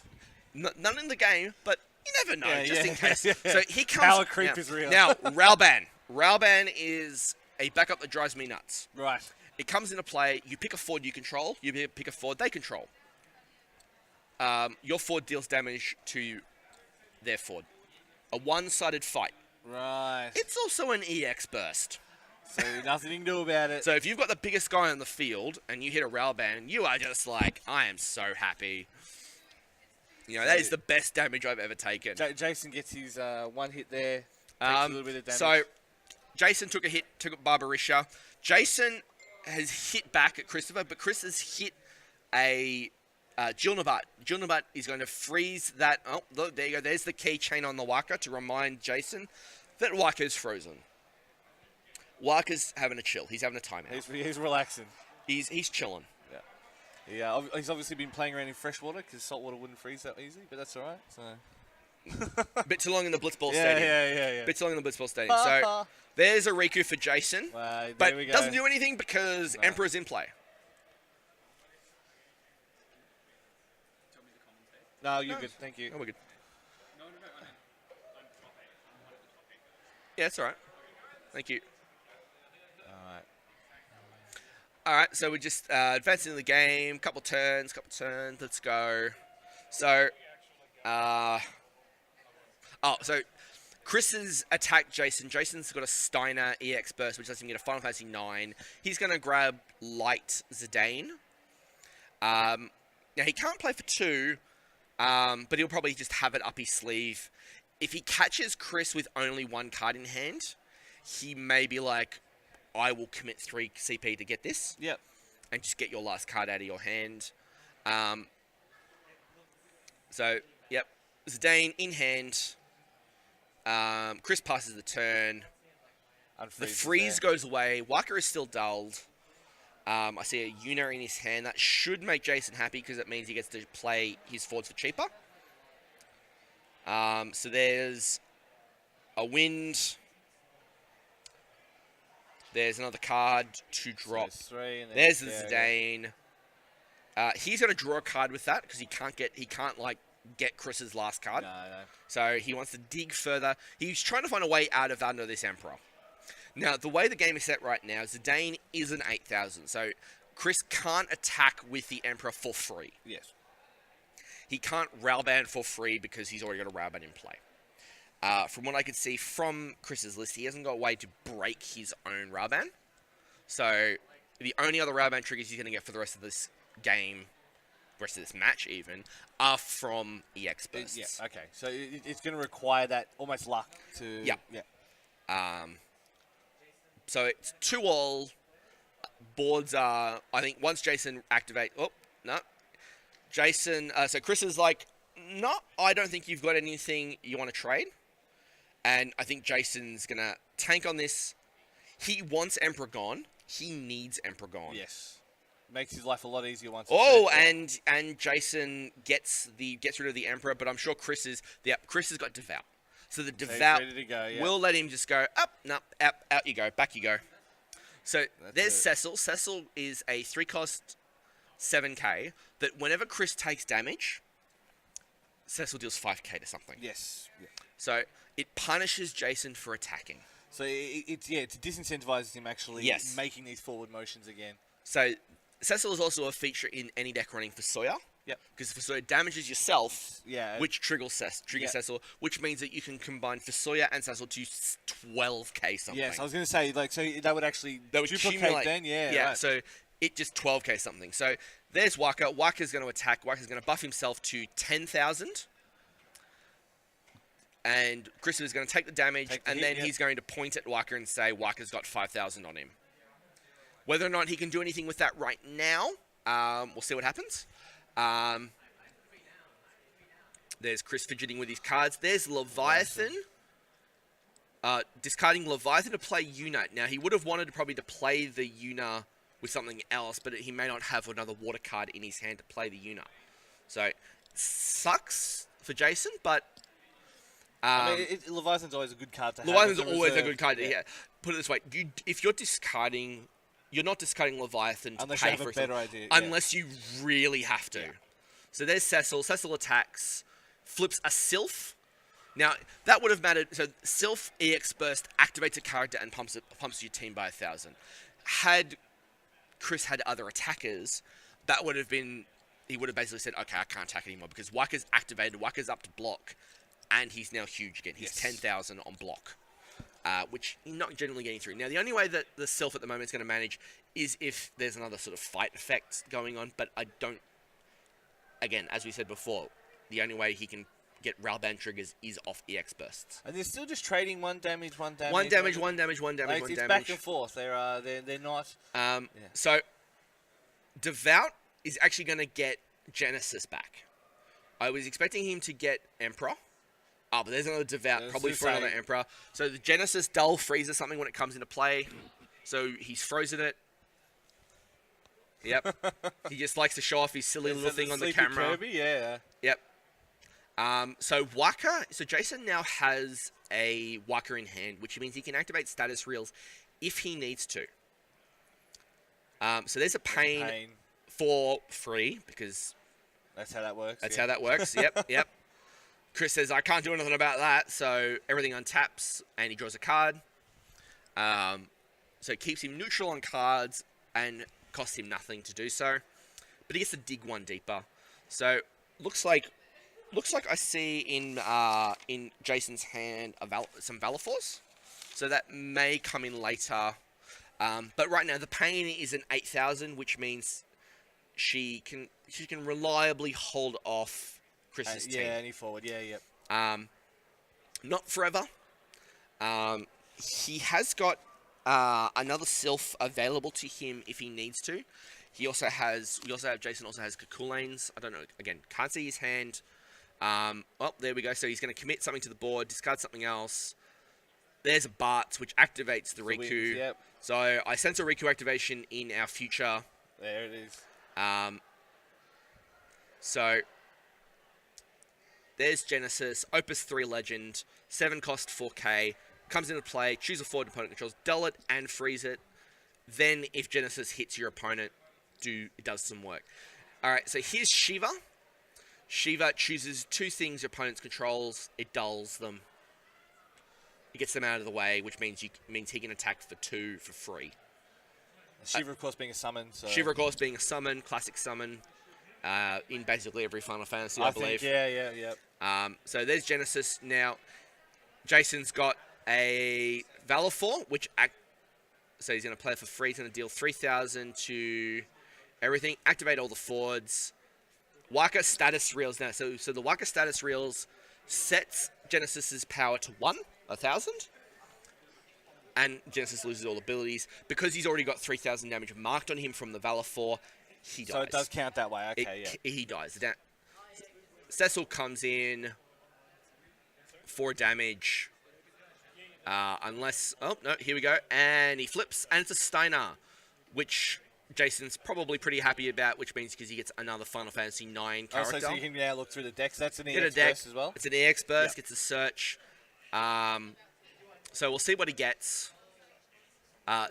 None in the game, but you never know, in case. So he comes... Power creep is real. Now, Ralban. Ralban is a backup that drives me nuts. Right. It comes into play. You pick a forward you control. You pick a forward they control. Your forward deals damage to their forward. A one-sided fight. Right. It's also an EX burst. So nothing you can do about it. So if you've got the biggest guy on the field and you hit a Ralban, you are just like, I am so happy. You know, that is the best damage I've ever taken. Jason gets his one hit there. Takes a little bit of damage. So Jason took a hit, took Barbarisha. Jason has hit back at Christoper, but Chris has hit a Jill Nabat. Jill Nabat is going to freeze that. Oh, look, there you go. There's the keychain on the Waka to remind Jason that Waka is frozen. Waka's having a chill. He's having a timeout. He's relaxing. He's chilling. Yeah, he's obviously been playing around in freshwater because saltwater wouldn't freeze that easy, but that's all right. So. Bit too long in the Blitzball Stadium. Yeah. Bit too long in the Blitzball Stadium. So there's a Riku for Jason, but doesn't do anything because Emperor's in play. No, you're good. Thank you. Oh, we're good. Yeah, it's all right. Thank you. All right, so we're just advancing in the game. Couple turns. Let's go. So, Oh, so Chris has attacked Jason. Jason's got a Steiner EX Burst, which lets him get a Final Fantasy 9. He's going to grab Light Zidane. Now, he can't play for 2, but he'll probably just have it up his sleeve. If he catches Chris with only 1 card in hand, he may be like, I will commit 3 CP to get this. Yep. And just get your last card out of your hand. Yep. Zidane in hand. Chris passes the turn. The freeze goes away. Waka is still dulled. I see a Yuna in his hand. That should make Jason happy because it means he gets to play his forwards for cheaper. So there's a wind. There's another card to drop. So 3 and there's the Zidane. He's going to draw a card with that because he can't get Chris's last card. No. So he wants to dig further. He's trying to find a way out of under this Emperor. Now, the way the game is set right now, Zidane is an 8,000. So Chris can't attack with the Emperor for free. Yes. He can't Railband for free because he's already got a Railband in play. From what I could see from Chris's list, he hasn't got a way to break his own Railband. So the only other Railband triggers he's going to get for the rest of this game, rest of this match even, are from EX bursts. Yeah, okay. So it's going to require that almost luck to... Yeah. So it's 2-all. Boards are... I think once Jason activate... Oh, no. Jason... so Chris is like, no, I don't think you've got anything you want to trade. And I think Jason's going to tank on this. He wants Emperor gone. He needs Emperor gone. Yes. Makes his life a lot easier once. And Jason gets rid of the Emperor, but I'm sure Chris has got Devout. So the Devout will let him just go up, out you go, back you go. So there's Cecil. Cecil is a 3-cost 7k that whenever Chris takes damage, Cecil deals 5k to something. Yes. Yeah. So it punishes Jason for attacking. So it disincentivizes him actually making these forward motions again. So Cecil is also a feature in any deck running for Sawyer. Yep. Because Sawyer damages yourself, which triggers Cecil, which means that you can combine Sawyer and Cecil to 12k something. Yes, I was going to say, so that would actually duplicate then, right. So it just 12k something. So there's Waka. Waka's going to attack. Waka's going to buff himself to 10,000. And Chris is going to take the damage, he's going to point at Waka and say Waka's got 5,000 on him. Whether or not he can do anything with that right now, we'll see what happens. There's Chris fidgeting with his cards. There's Leviathan. Discarding Leviathan to play Yuna. Now, he would have wanted probably to play the Yuna with something else, but he may not have another water card in his hand to play the Yuna. So, sucks for Jason, but... Leviathan's always a good card to have. Leviathan's always a good card to have. Put it this way, if you're discarding... You're not discarding Leviathan to pay for it. Unless you really have to. Yeah. So there's Cecil. Cecil attacks, flips a Sylph. Now, that would have mattered. So Sylph EX Burst activates a character and pumps your team by 1,000. Had Chris had other attackers, that would have been... He would have basically said, okay, I can't attack anymore because Waka's activated, Waka's up to block, and he's now huge again. He's 10,000 on block. Which you're not generally getting through. Now, the only way that the Sylph at the moment is going to manage is if there's another sort of fight effect going on, but I don't... Again, as we said before, the only way he can get Railband triggers is off EX bursts. And they're still just trading one damage. One damage. It's back and forth. They're not... So, Devout is actually going to get Genesis back. I was expecting him to get Emperor. Oh, but there's another Devout, probably for another Emperor. So the Genesis Dull freezes something when it comes into play. So he's frozen it. Yep. He just likes to show off his silly little thing on the camera. Kirby? Yeah. Yep. So Waka, so Jason now has a Waka in hand, which means he can activate status reels if he needs to. So there's a pain for free because... That's how that works. How that works. Yep. Chris says, I can't do anything about that, so everything untaps, and he draws a card. So it keeps him neutral on cards, and costs him nothing to do so. But he gets to dig one deeper. So, looks like looks like I see in Jason's hand some Valafors, so that may come in later. But right now the pain is an 8,000, which means she can reliably hold off Chris's team. Yeah, any forward. Yeah. Not forever. He has got another Sylph available to him if he needs to. Jason also has Kakulanes. I don't know. Again, can't see his hand. Oh, there we go. So he's going to commit something to the board, discard something else. There's a bout, which activates the Riku. Wings, yep. So I sense a Riku activation in our future. There it is. So there's Genesis, Opus 3 Legend, 7 cost 4k, comes into play, choose a forward opponent controls, dull it and freeze it. Then if Genesis hits your opponent, it does some work. Alright, so here's Shiva. Shiva chooses 2 things your opponent's controls, it dulls them. It gets them out of the way, which means he can attack for 2 for free. Shiva, of course, being a summon. So. Shiva, of course, being a summon, classic summon, in basically every Final Fantasy, I believe. Yeah. So there's Genesis. Now, Jason's got a Valafor, so he's going to play for free. He's going to deal 3,000 to everything. Activate all the forwards. Waka status reels now. So the Waka status reels sets Genesis's power to 1,000. And Genesis loses all abilities. Because he's already got 3,000 damage marked on him from the Valafor, he dies. So it does count that way, okay, He dies. Cecil comes in 4 damage. Unless... Oh, no, here we go. And he flips, and it's a Steiner, which Jason's probably pretty happy about, which means because he gets another Final Fantasy 9 character. So you can now look through the decks. That's an EX burst as well? It's an EX burst, gets a search. So we'll see what he gets.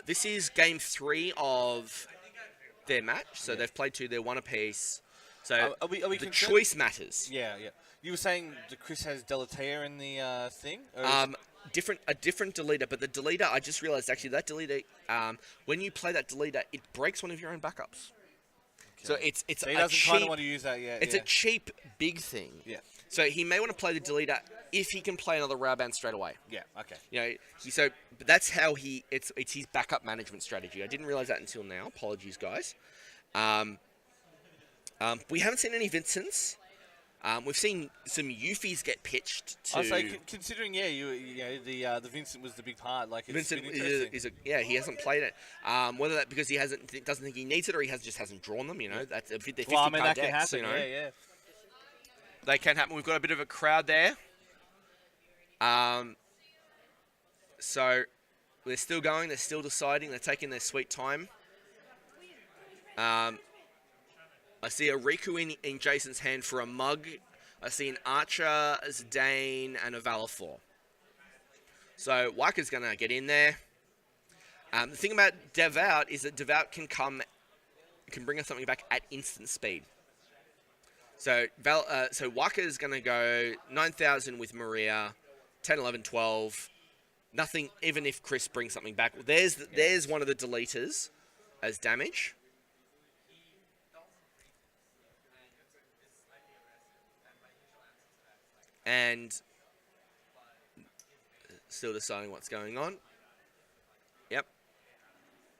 This is game 3 of their match. So they've played 2, they're 1 apiece. So are we the choice matters. Yeah. You were saying that Chris has Deletea in the thing? A different deleter, but the deleter, I just realized actually that deleter, when you play that deleter, it breaks one of your own backups. Okay. So it's so he doesn't kind of want to use that yet. It's a cheap big thing. Yeah. So he may want to play the deleter if he can play another Rauband straight away. Yeah. Okay. You know, but that's how it's his backup management strategy. I didn't realize that until now. Apologies, guys. We haven't seen any Vincents. We've seen some Yufis get pitched to. Considering the Vincent was the big part. Like Vincent he hasn't played it. Whether that because he doesn't think he needs it or he just hasn't drawn them. You know, that's they're 50 card that decks. Can happen. You know? Yeah. They can happen. We've got a bit of a crowd there. So they're still going. They're still deciding. They're taking their sweet time. I see a Riku in Jason's hand for a mug. I see an Archer, a Zidane, and a Valafor. So Waka's going to get in there. The thing about Devout is that Devout can bring us something back at instant speed. So Waka is going to go 9,000 with Maria, 10, 11, 12. Nothing, even if Chris brings something back. There's one of the deleters as damage. And still deciding what's going on. Yep.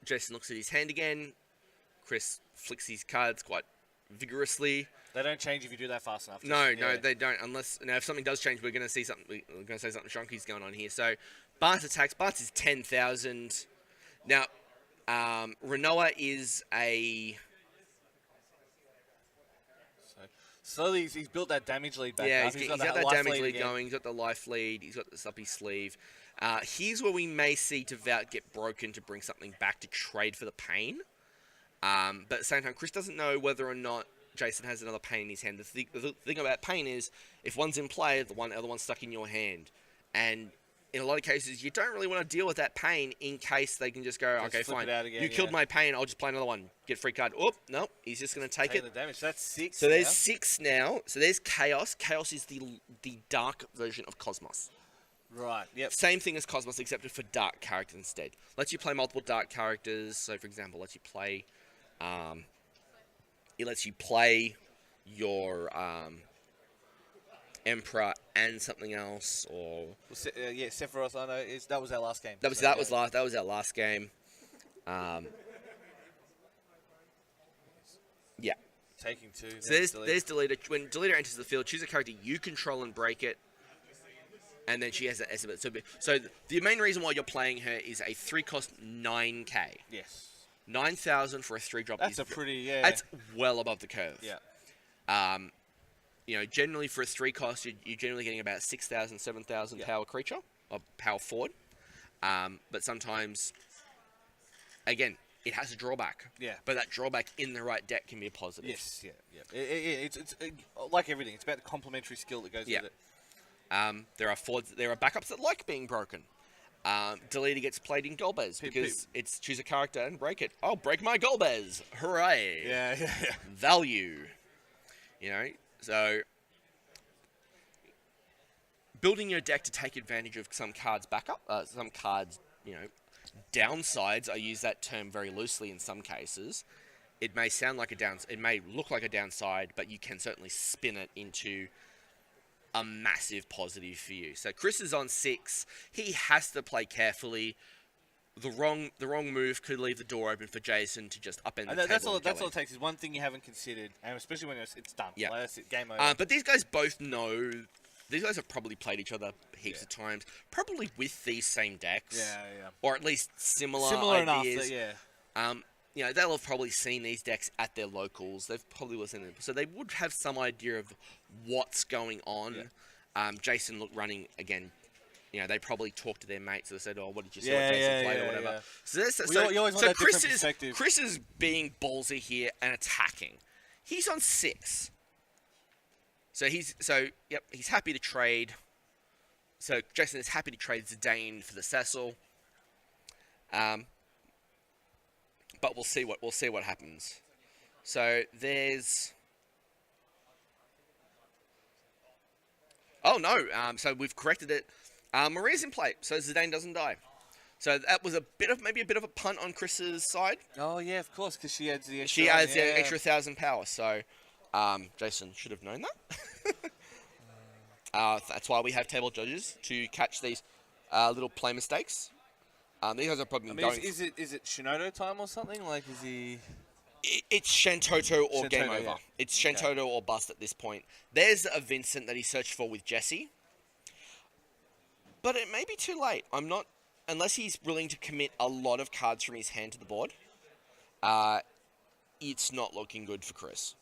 Jason looks at his hand again. Chris flicks his cards quite vigorously. They don't change if you do that fast enough. No, they don't. Unless if something does change, we're going to see something. We're going to say something shonky's going on here. So, Bart attacks. Bart is 10,000. Now, Renoa is a. Slowly, he's built that damage lead back up. Yeah, he's got that damage lead going. He's got the life lead. He's got this up his sleeve. Here's where we may see Devout get broken to bring something back to trade for the pain. But at the same time, Chris doesn't know whether or not Jason has another pain in his hand. The thing about pain is, if one's in play, the other one's stuck in your hand. And in a lot of cases, you don't really want to deal with that pain in case they can just go, okay, fine. You killed my pain, I'll just play another one. Get free card. Oh, no, he's just going to take it. The damage. That's 6 So there's 6 now. So there's Chaos. Chaos is the dark version of Cosmos. Right, yep. Same thing as Cosmos, except for dark characters instead. Lets you play multiple dark characters. So, for example, lets you play... it lets you play your... Emperor and something else, or yeah, Sephiroth. I know that was our last game. That was our last game. Yeah. Taking 2. So there's Deleter. When Deleter enters the field, choose a character you control and break it. And then she has that estimate. So the main reason why you're playing her is a 3-cost 9k. Yes. 9,000 for a 3-drop. That's a pretty, yeah. That's well above the curve. Yeah. You know, generally for a 3-cost, you're generally getting about 6,000, 7,000 power creature, or power forward. But sometimes, again, it has a drawback. Yeah. But that drawback in the right deck can be a positive. Yes, yeah. It's like everything. It's about the complementary skill that goes with it. There are backups that like being broken. Deleter gets played in Golbez because it's choose a character and break it. Oh, break my Golbez! Hooray! Yeah. Value. You know, so building your deck to take advantage of some cards backup, some cards, you know, downsides. I use that term very loosely in some cases. It may sound like it may look like a downside, but you can certainly spin it into a massive positive for you. So Chris is on 6. He has to play carefully. The wrong move could leave the door open for Jason to just upend the table. That's all it takes is one thing you haven't considered, and especially when it's done. Yeah. Like, that's it, game over. But these guys both know. These guys have probably played each other heaps of times, probably with these same decks. Yeah. Or at least similar ideas. enough, yeah. You know, they'll have probably seen these decks at their locals. They've probably listened to them. So they would have some idea of what's going on. Yeah. Jason running, again, you know, they probably talked to their mates. So they said, oh, what did you see what Jason played or whatever. Yeah. So Chris is being ballsy here and attacking. He's on 6. So he's happy to trade. So Jason is happy to trade Zidane for the Cecil. But we'll see what happens. So there's. Oh no! So we've corrected it. Maria's in play, so Zidane doesn't die. So that was maybe a bit of a punt on Chris's side. Oh yeah, of course, because she adds the extra. Extra 1,000 power. So Jason should have known that. That's why we have table judges to catch these little play mistakes. These guys are probably going. Is it Shinoto time or something? Like, is he? It's Shantoto or game over. Yeah. It's Shantoto or bust at this point. There's a Vincent that he searched for with Jesse. But it may be too late. I'm not... Unless he's willing to commit a lot of cards from his hand to the board, it's not looking good for Chris.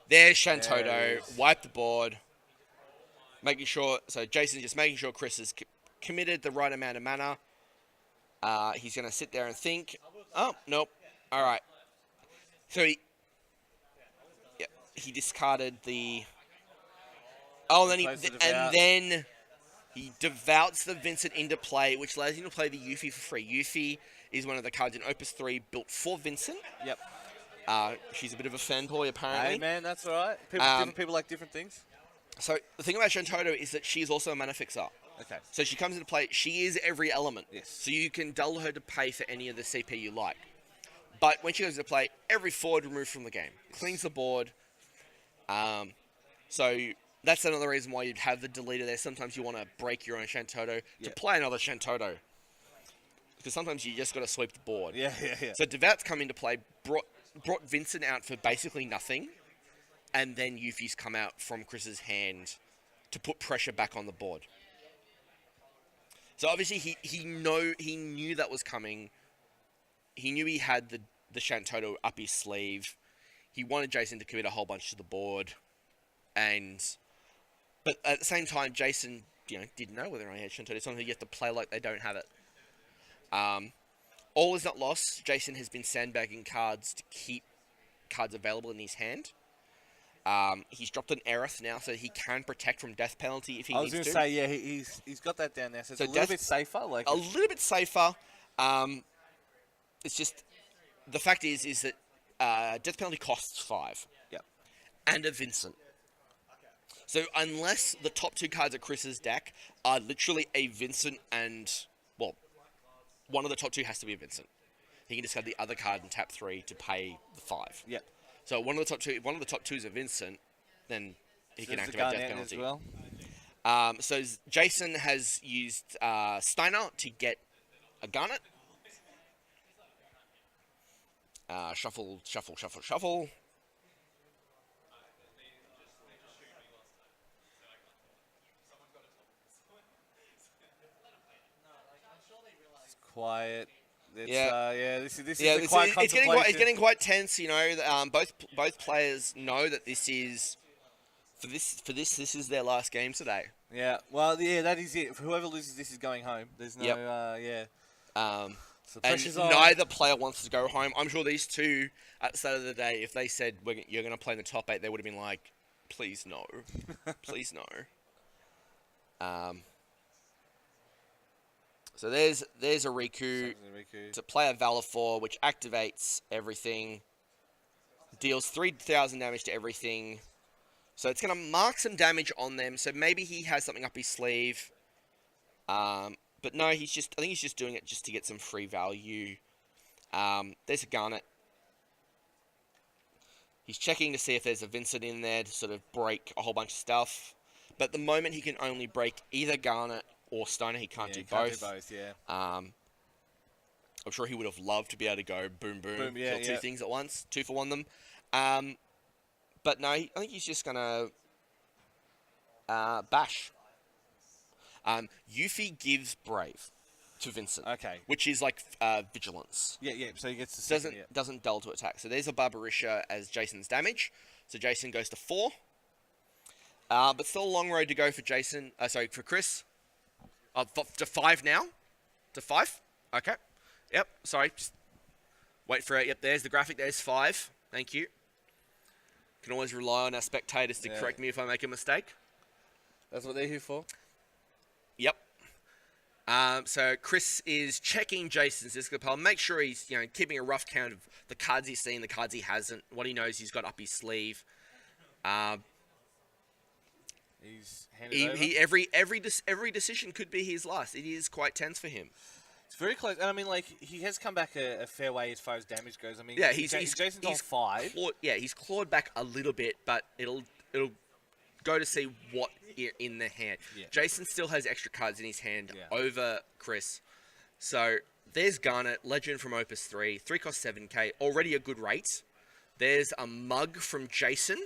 There's Shantoto. Wipe the board. Making sure... So Jason's just making sure Chris has committed the right amount of mana. He's going to sit there and think. Oh, nope. All right. So he discarded the... Oh, and then he devouts the Vincent into play, which allows him to play the Yuffie for free. Yuffie is one of the cards in Opus 3 built for Vincent. Yep. She's a bit of a fanboy, apparently. Hey, man, that's all right. Different people like different things. So the thing about Shantoto is that she's also a mana fixer. Okay. So she comes into play. She is every element. Yes. So you can dull her to pay for any of the CP you like. But when she goes to play, every forward removed from the game. Cleans the board. So that's another reason why you'd have the deleter there. Sometimes you want to break your own Shantoto to play another Shantoto. Because sometimes you just got to sweep the board. Yeah. So Devout's come into play, brought Vincent out for basically nothing. And then Yuffie's come out from Chris's hand to put pressure back on the board. So obviously he knew that was coming. He knew he had the Shantoto up his sleeve. He wanted Jason to commit a whole bunch to the board. But at the same time, Jason, didn't know whether or not he had Shantoto. Sometimes you have to play like they don't have it. All is not lost. Jason has been sandbagging cards to keep cards available in his hand. He's dropped an Aerith now, so he can protect from death penalty if he needs to. I was going to say, he's got that down there, so it's a little bit safer. A little bit safer. It's just, the fact is that death penalty costs 5. Yep. And a Vincent. So unless the top 2 cards of Chris's deck are literally a Vincent and, well, one of the top 2 has to be a Vincent. He can discard the other card and tap 3 to pay the 5. Yep. So one of the top 2 is a Vincent, then he So can there's the activate death Garnet penalty. as well. So Jason has used Steiner to get a Garnet. Shuffle, shuffle, shuffle, shuffle. It's quiet. It's, Yeah. this is the quiet contemplation. It's getting quite tense. You know, both players know that this is this is their last game today. Yeah, well, yeah, that is it. Whoever loses this is going home. There's no, yeah. So And pressure's on. neither player wants to go home. I'm sure these two, at the start of the day, if they said you're going to play in the top 8, they would have been like, please no. Please no. So there's a Riku to play a Valor 4, which activates everything. Deals 3,000 damage to everything. So it's going to mark some damage on them. So maybe he has something up his sleeve. But no, I think he's just doing it just to get some free value. There's a Garnet. He's checking to see if there's a Vincent in there to sort of break a whole bunch of stuff. But at the moment, he can only break either Garnet or Steiner. He can't do both. I'm sure he would have loved to be able to go boom, boom, kill two things at once. 2 for 1 them. But no, I think he's just going to bash. Yuffie gives Brave to Vincent. Okay. Which is like Vigilance. Yeah. So he gets the second, doesn't dull to attack. So there's a Barbarisha as Jason's damage. So Jason goes to 4. But still a long road to go for Jason. For Chris. To 5 now. To 5. Okay. Yep. Sorry. Just wait for it. Yep. There's the graphic. There's 5. Thank you. Can always rely on our spectators to correct me if I make a mistake. That's what they're here for. Yep. So Chris is checking Jason's discard pile. Make sure he's keeping a rough count of the cards he's seen, the cards he hasn't, what he knows he's got up his sleeve. He's handed over. Every decision could be his last. It is quite tense for him. It's very close, and I mean, like, he has come back a fair way as far as damage goes. I mean, yeah, Jason's on 5. He's clawed back a little bit, but it'll go to see what in the hand. Yeah. Jason still has extra cards in his hand over Chris. So there's Garnet, Legend from Opus 3, 3 cost 7k, already a good rate. There's a Mug from Jason.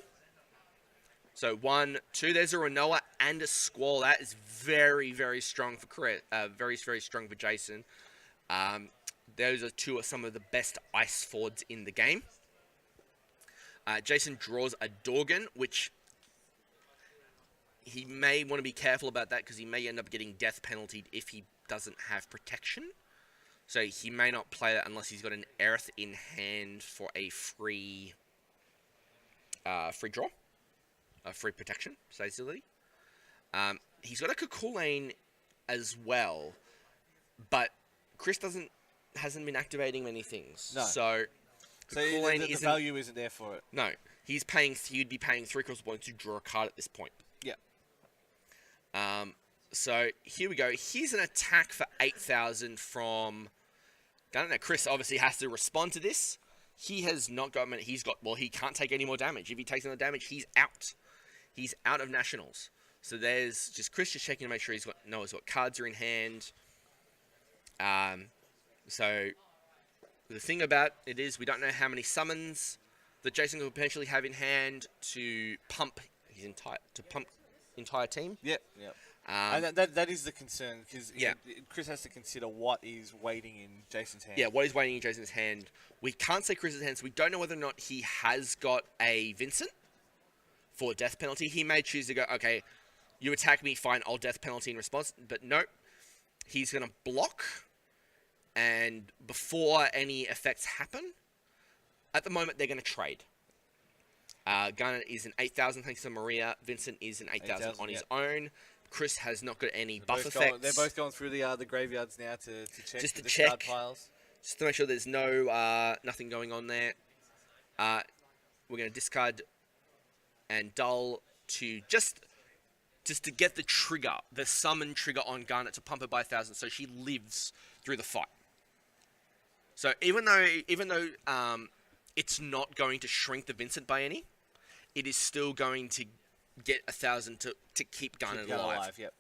So 1, 2, there's a Renoa and a Squall. That is very, very strong for Chris. Very, very strong for Jason. Those are some of the best ice fords in the game. Jason draws a Dorgan, which he may want to be careful about that because he may end up getting death penalty if he doesn't have protection. So he may not play that unless he's got an Aerith in hand for a free draw. Free protection, basically. He's got a Kakulain as well, but Chris hasn't been activating many things. No. So the value isn't there for it. No. You'd be paying 3 cost points to draw a card at this point. Yeah. So here we go. Here's an attack for 8,000 from... I don't know. Chris obviously has to respond to this. He has not got... he can't take any more damage. If he takes another damage, he's out. He's out of Nationals. So there's just Chris just checking to make sure he's got what cards are in hand. So the thing about it is we don't know how many summons that Jason could potentially have in hand to pump his entire team. Yep. And that is the concern because Chris has to consider what is waiting in Jason's hand. Yeah, what is waiting in Jason's hand. We can't say Chris's hand, so we don't know whether or not he has got a Vincent for death penalty. He may choose to go, okay, you attack me, fine, I'll death penalty in response. But no, he's going to block. And before any effects happen, at the moment, they're going to trade. Garnet is an 8,000 thanks to Maria. Vincent is an 8,000 on his own. Chris has not got any buff effects. They're both going through the graveyards now to check just to the check card piles. Just to make sure there's nothing going on there. We're going to discard and dull to just to get the trigger, the summon trigger on Garnet to pump her by 1,000, so she lives through the fight. So even though it's not going to shrink the Vincent by any, it is still going to get 1,000 to keep Garnet alive. Yep.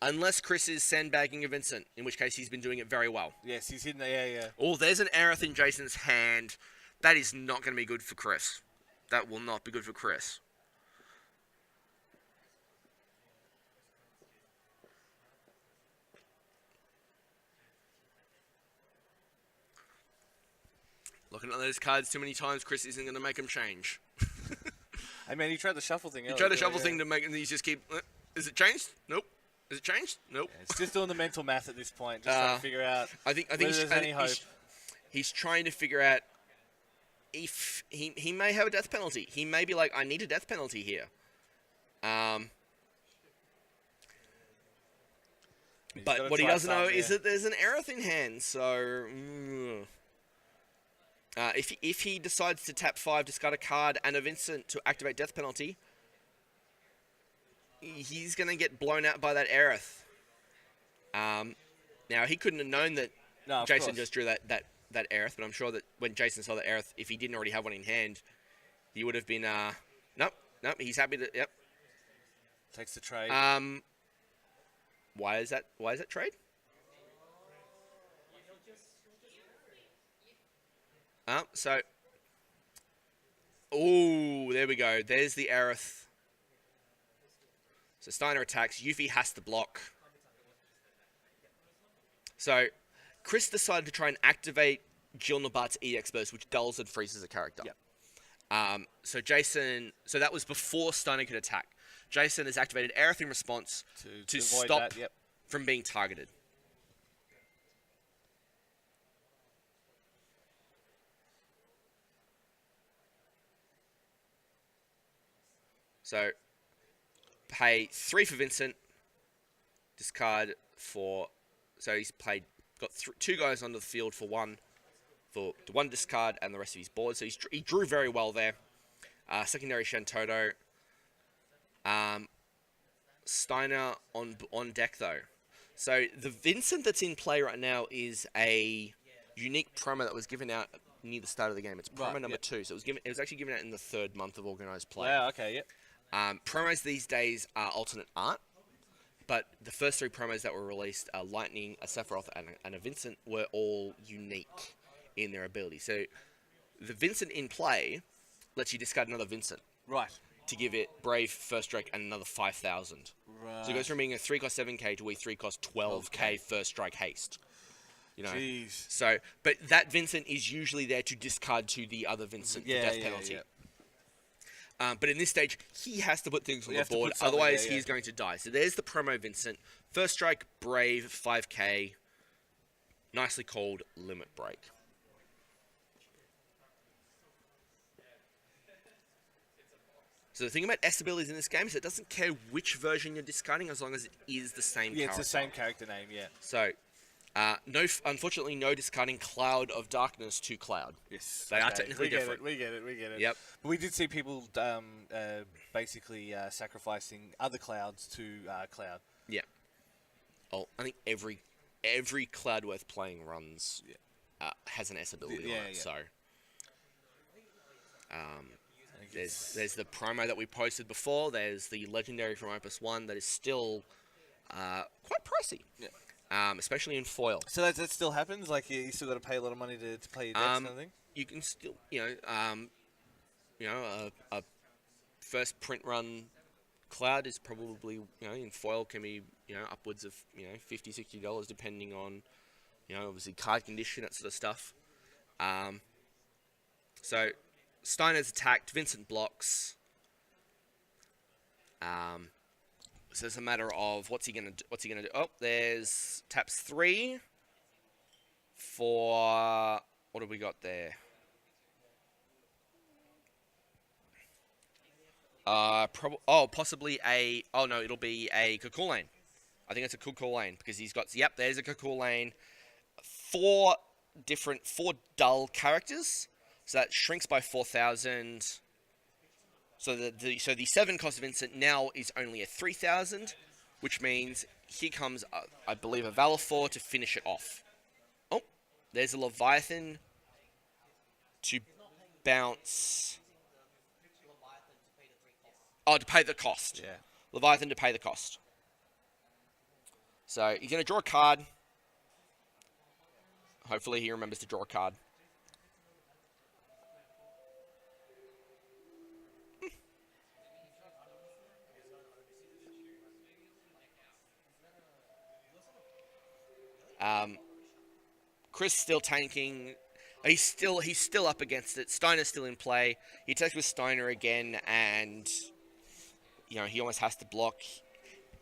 Unless Chris is sandbagging a Vincent, in which case he's been doing it very well. Yes, he's hitting the yeah. Oh, there's an Aerith in Jason's hand. That is not going to be good for Chris. That will not be good for Chris. Looking at those cards too many times, Chris isn't going to make them change. I mean, he tried the shuffle thing. He tried the shuffle thing to make, and he just keep. Is it changed? Nope. Is it changed? Nope. Yeah, it's just doing the mental math at this point, just trying to figure out. I think he's trying to figure out if he may have a death penalty. He may be like, I need a death penalty here. But what he doesn't know is that there's an Aerith in hand. So, if he decides to tap 5, discard a card, and a Vincent to activate death penalty, he's going to get blown out by that Aerith. Now, he couldn't have known that Jason just drew that Aerith, but I'm sure that when Jason saw the Aerith, if he didn't already have one in hand, he would have been, nope, he's happy to, yep. Takes the trade. Why is that trade? There we go. There's the Aerith. So Steiner attacks. Yuffie has to block. So Chris decided to try and activate Jill Nabat's EX Burst, which dulls and freezes a character. Yep. So that was before Steiner could attack. Jason has activated Aerith in response to stop from being targeted. So, pay 3 for Vincent, discard for... So he's got 2 guys onto the field for 1 discard and the rest of his board. So he drew very well there. Secondary Shantoto. Steiner on deck though. So the Vincent that's in play right now is a unique promo that was given out near the start of the game. It's promo number 2. So it was actually given out in the 3rd month of organized play. Wow, okay, yep. Promos these days are alternate art, but the first 3 promos that were released, a Lightning, a Sephiroth, and a Vincent, were all unique in their ability. So the Vincent in play lets you discard another Vincent. Right. To give it Brave, First Strike, and another 5,000. Right. So it goes from being a 3 cost 7k to a 3 cost 12k First Strike haste. You know. Jeez. So, but that Vincent is usually there to discard to the other Vincent for death penalty. Yeah. But in this stage, he has to put things on the board, otherwise he's going to die. So there's the promo Vincent. First Strike, Brave, 5k. Nicely called Limit Break. So the thing about S abilities in this game is it doesn't care which version you're discarding as long as it is the same character. Yeah, it's the same character name, yeah. So, unfortunately, no discarding Cloud of Darkness to Cloud. Yes. They are technically different. We get it. Yep. But we did see people basically sacrificing other clouds to Cloud. Yeah. Oh, I think every Cloud worth playing runs has an S ability on it. Yeah. So, there's the promo that we posted before. There's the legendary from Opus 1 that is still quite pricey. Yeah. Especially in foil. So that still happens? Like, you still got to pay a lot of money to play your decks and everything? You can still, a first print run Cloud is probably, in foil can be, upwards of, $50, $60 depending on, obviously card condition, that sort of stuff. So Steiner's attacked, Vincent blocks. So it's a matter of what's he gonna do? Oh, there's taps 3 for what have we got there? Possibly a. Oh no, it'll be a Cocoon Lane. I think it's a Cocoon Lane because he's got. Yep, there's a Cocoon Lane. 4 dull characters. So that shrinks by 4,000. So the 7 cost of Vincent now is only a 3,000, which means here comes, I believe, a Valor 4 to finish it off. Oh, there's a Leviathan to bounce Oh, to pay the cost. Yeah. Leviathan to pay the cost. So he's going to draw a card. Hopefully he remembers to draw a card. Chris still tanking. He's still up against it. Steiner's still in play. He attacks with Steiner again, and he almost has to block.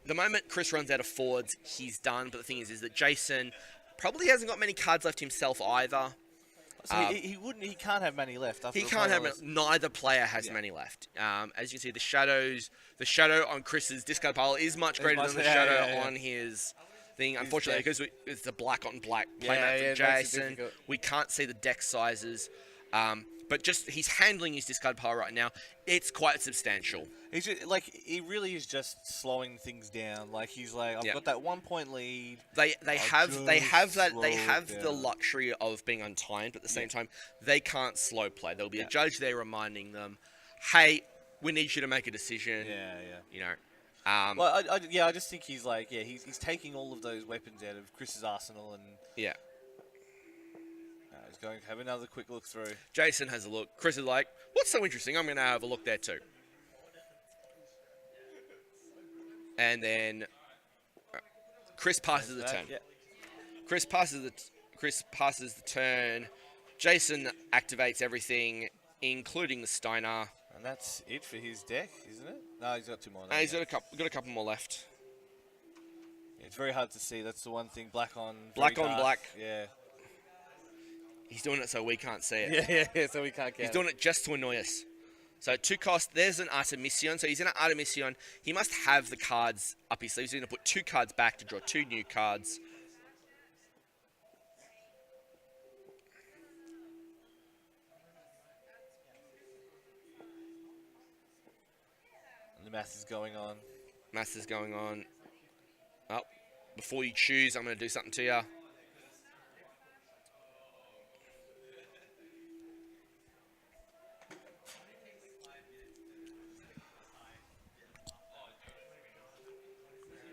The moment Chris runs out of forwards, he's done. But the thing is that Jason probably hasn't got many cards left himself either. So he can't have many left. He can't have many. Neither player has many left. As you can see, the shadow on Chris's discard pile is much greater than the shadow on his thing. Unfortunately, because it's the black on black playmat for Jason, we can't see the deck sizes. But just he's handling his discard pile right now. It's quite substantial. He's just, he really is just slowing things down. He's I've got that 1 point lead. They have the luxury of being untimed, but at the same time they can't slow play. There'll be a judge there reminding them, "Hey, we need you to make a decision." I just think he's he's taking all of those weapons out of Chris's arsenal and he's going to have another quick look through. Jason has a look. Chris is like, "What's so interesting? I'm going to have a look there too." And then Chris passes the turn. Chris passes the turn. Jason activates everything, including the Steiner. And that's it for his deck, isn't it? No, he's got two more. He's got a couple more left. Yeah, it's very hard to see. That's the one thing. Black on black. Yeah. He's doing it so we can't see it. Yeah. So we can't get. He's doing it just to annoy us. So 2 cost. There's an Artemision. So he's in an Artemision. He must have the cards up his sleeve. He's going to put 2 cards back to draw 2 new cards. And the math is going on. Math is going on. Oh, before you choose, I'm going to do something to you.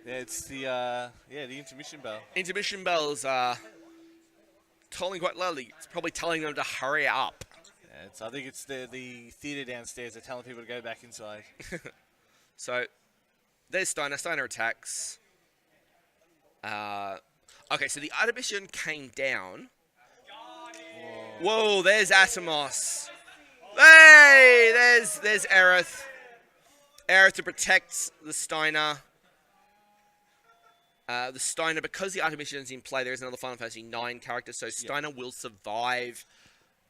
Yeah, it's the intermission bell. Intermission bells are tolling quite loudly. It's probably telling them to hurry up. Yeah, I think it's the theatre downstairs. They're telling people to go back inside. So there's Steiner. Steiner attacks. Okay, so the Artemision came down. Whoa, there's Atomos. Hey, there's Aerith. Aerith to protect the Steiner. The Steiner, because the Artemision is in play, there is another Final Fantasy 9 character, so Steiner will survive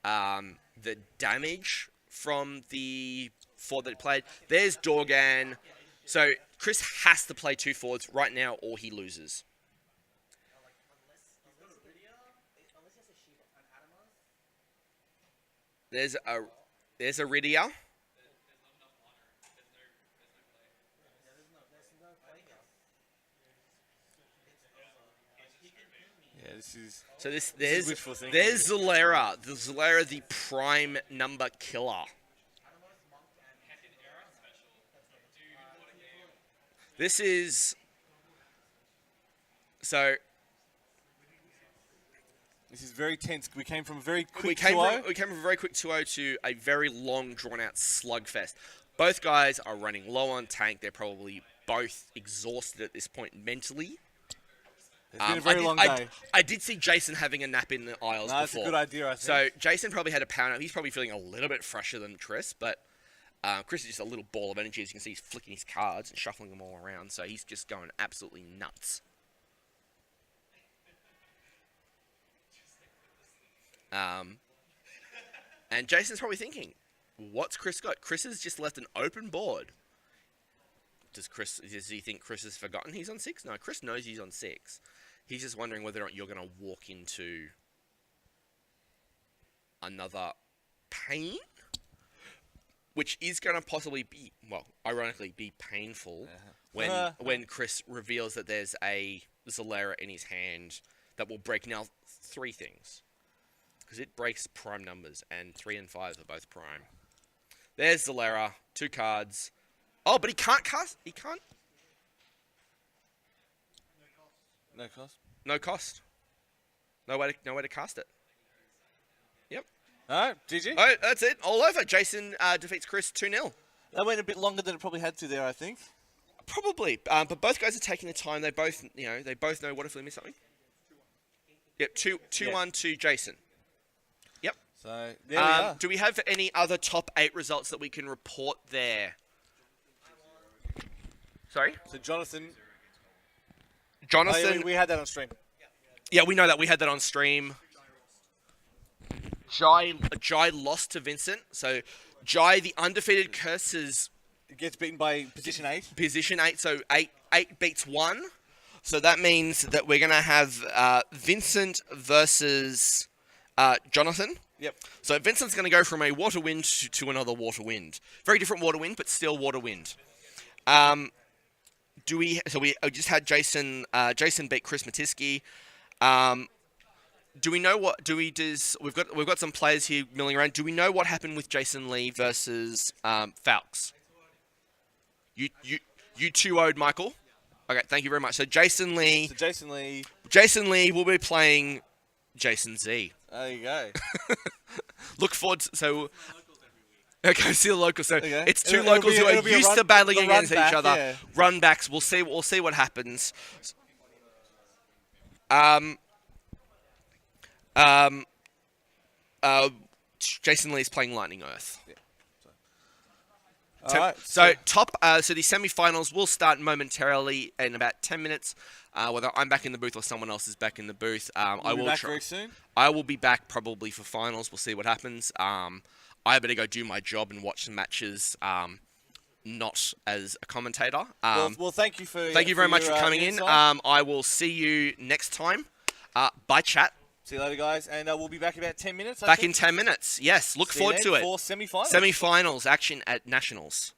the damage from the 4 that he played. There's Dorgan. So Chris has to play 2 forwards right now, or he loses. There's Iridia. So there's Zalera. The Zalera, the prime number killer. This is very tense. We came from a very quick 2-0. We came from a very quick 2-0 to a very long, drawn-out slugfest. Both guys are running low on tank. They're probably both exhausted at this point mentally. It's been a very long day. I did see Jason having a nap in the aisles before. That's a good idea, I think. So Jason probably had a power nap. He's probably feeling a little bit fresher than Chris, but Chris is just a little ball of energy. As you can see, he's flicking his cards and shuffling them all around, so he's just going absolutely nuts. And Jason's probably thinking, what's Chris got? Chris has just left an open board. Does he think Chris has forgotten he's on 6? No, Chris knows he's on 6. He's just wondering whether or not you're going to walk into another pain, which is going to possibly be, well, ironically, be painful when Chris reveals that there's a Zalera in his hand that will break now 3 things. Because it breaks prime numbers, and 3 and 5 are both prime. There's Zalera, 2 cards. Oh, but he can't cast. He can't. No cost. No cost. No way to cast it. Yep. All right, GG. Oh, that's it. All over. Jason defeats Chris 2-0. That went a bit longer than it probably had to there, I think. Probably. But both guys are taking the time. They both know what if we miss something. Yep. 2-1 to Jason. Yep. So there we are. Do we have any other top 8 results that we can report there? Sorry? So Johnathan. Johnathan. Oh, yeah, we had that on stream. Yeah, we know that. We had that on stream. Jai lost to Vincent. So Jai, the undefeated curses, Gets beaten by position 8. Position 8. So 8 beats 1. So that means that we're going to have Vincent versus Johnathan. Yep. So Vincent's going to go from a water wind to another water wind. Very different water wind, but still water wind. We just had Jason beat Chris Mattiske. Do we know what we've got some players here milling around. Do we know what happened with Jason Lee versus Falks? You 2-0'd Michael. Okay, thank you very much. So Jason Lee will be playing Jason Zhe. There you go. Look forward to, okay, see the locals. So okay. It's two locals who are used to battling against each other. Yeah. Run backs. We'll see what happens. Jason Lee's playing Lightning Earth. Yeah. So the semi-finals will start momentarily in about 10 minutes. Whether I'm back in the booth or someone else is back in the booth, I will back very soon. I will be back probably for finals. We'll see what happens. I better go do my job and watch some matches. Not as a commentator. Well, thank you very much for coming in. I will see you next time. Bye, chat. See you later, guys, and we'll be back in about 10 minutes. In 10 minutes. Yes, look forward to it. For semi-finals. Semi-finals action at Nationals.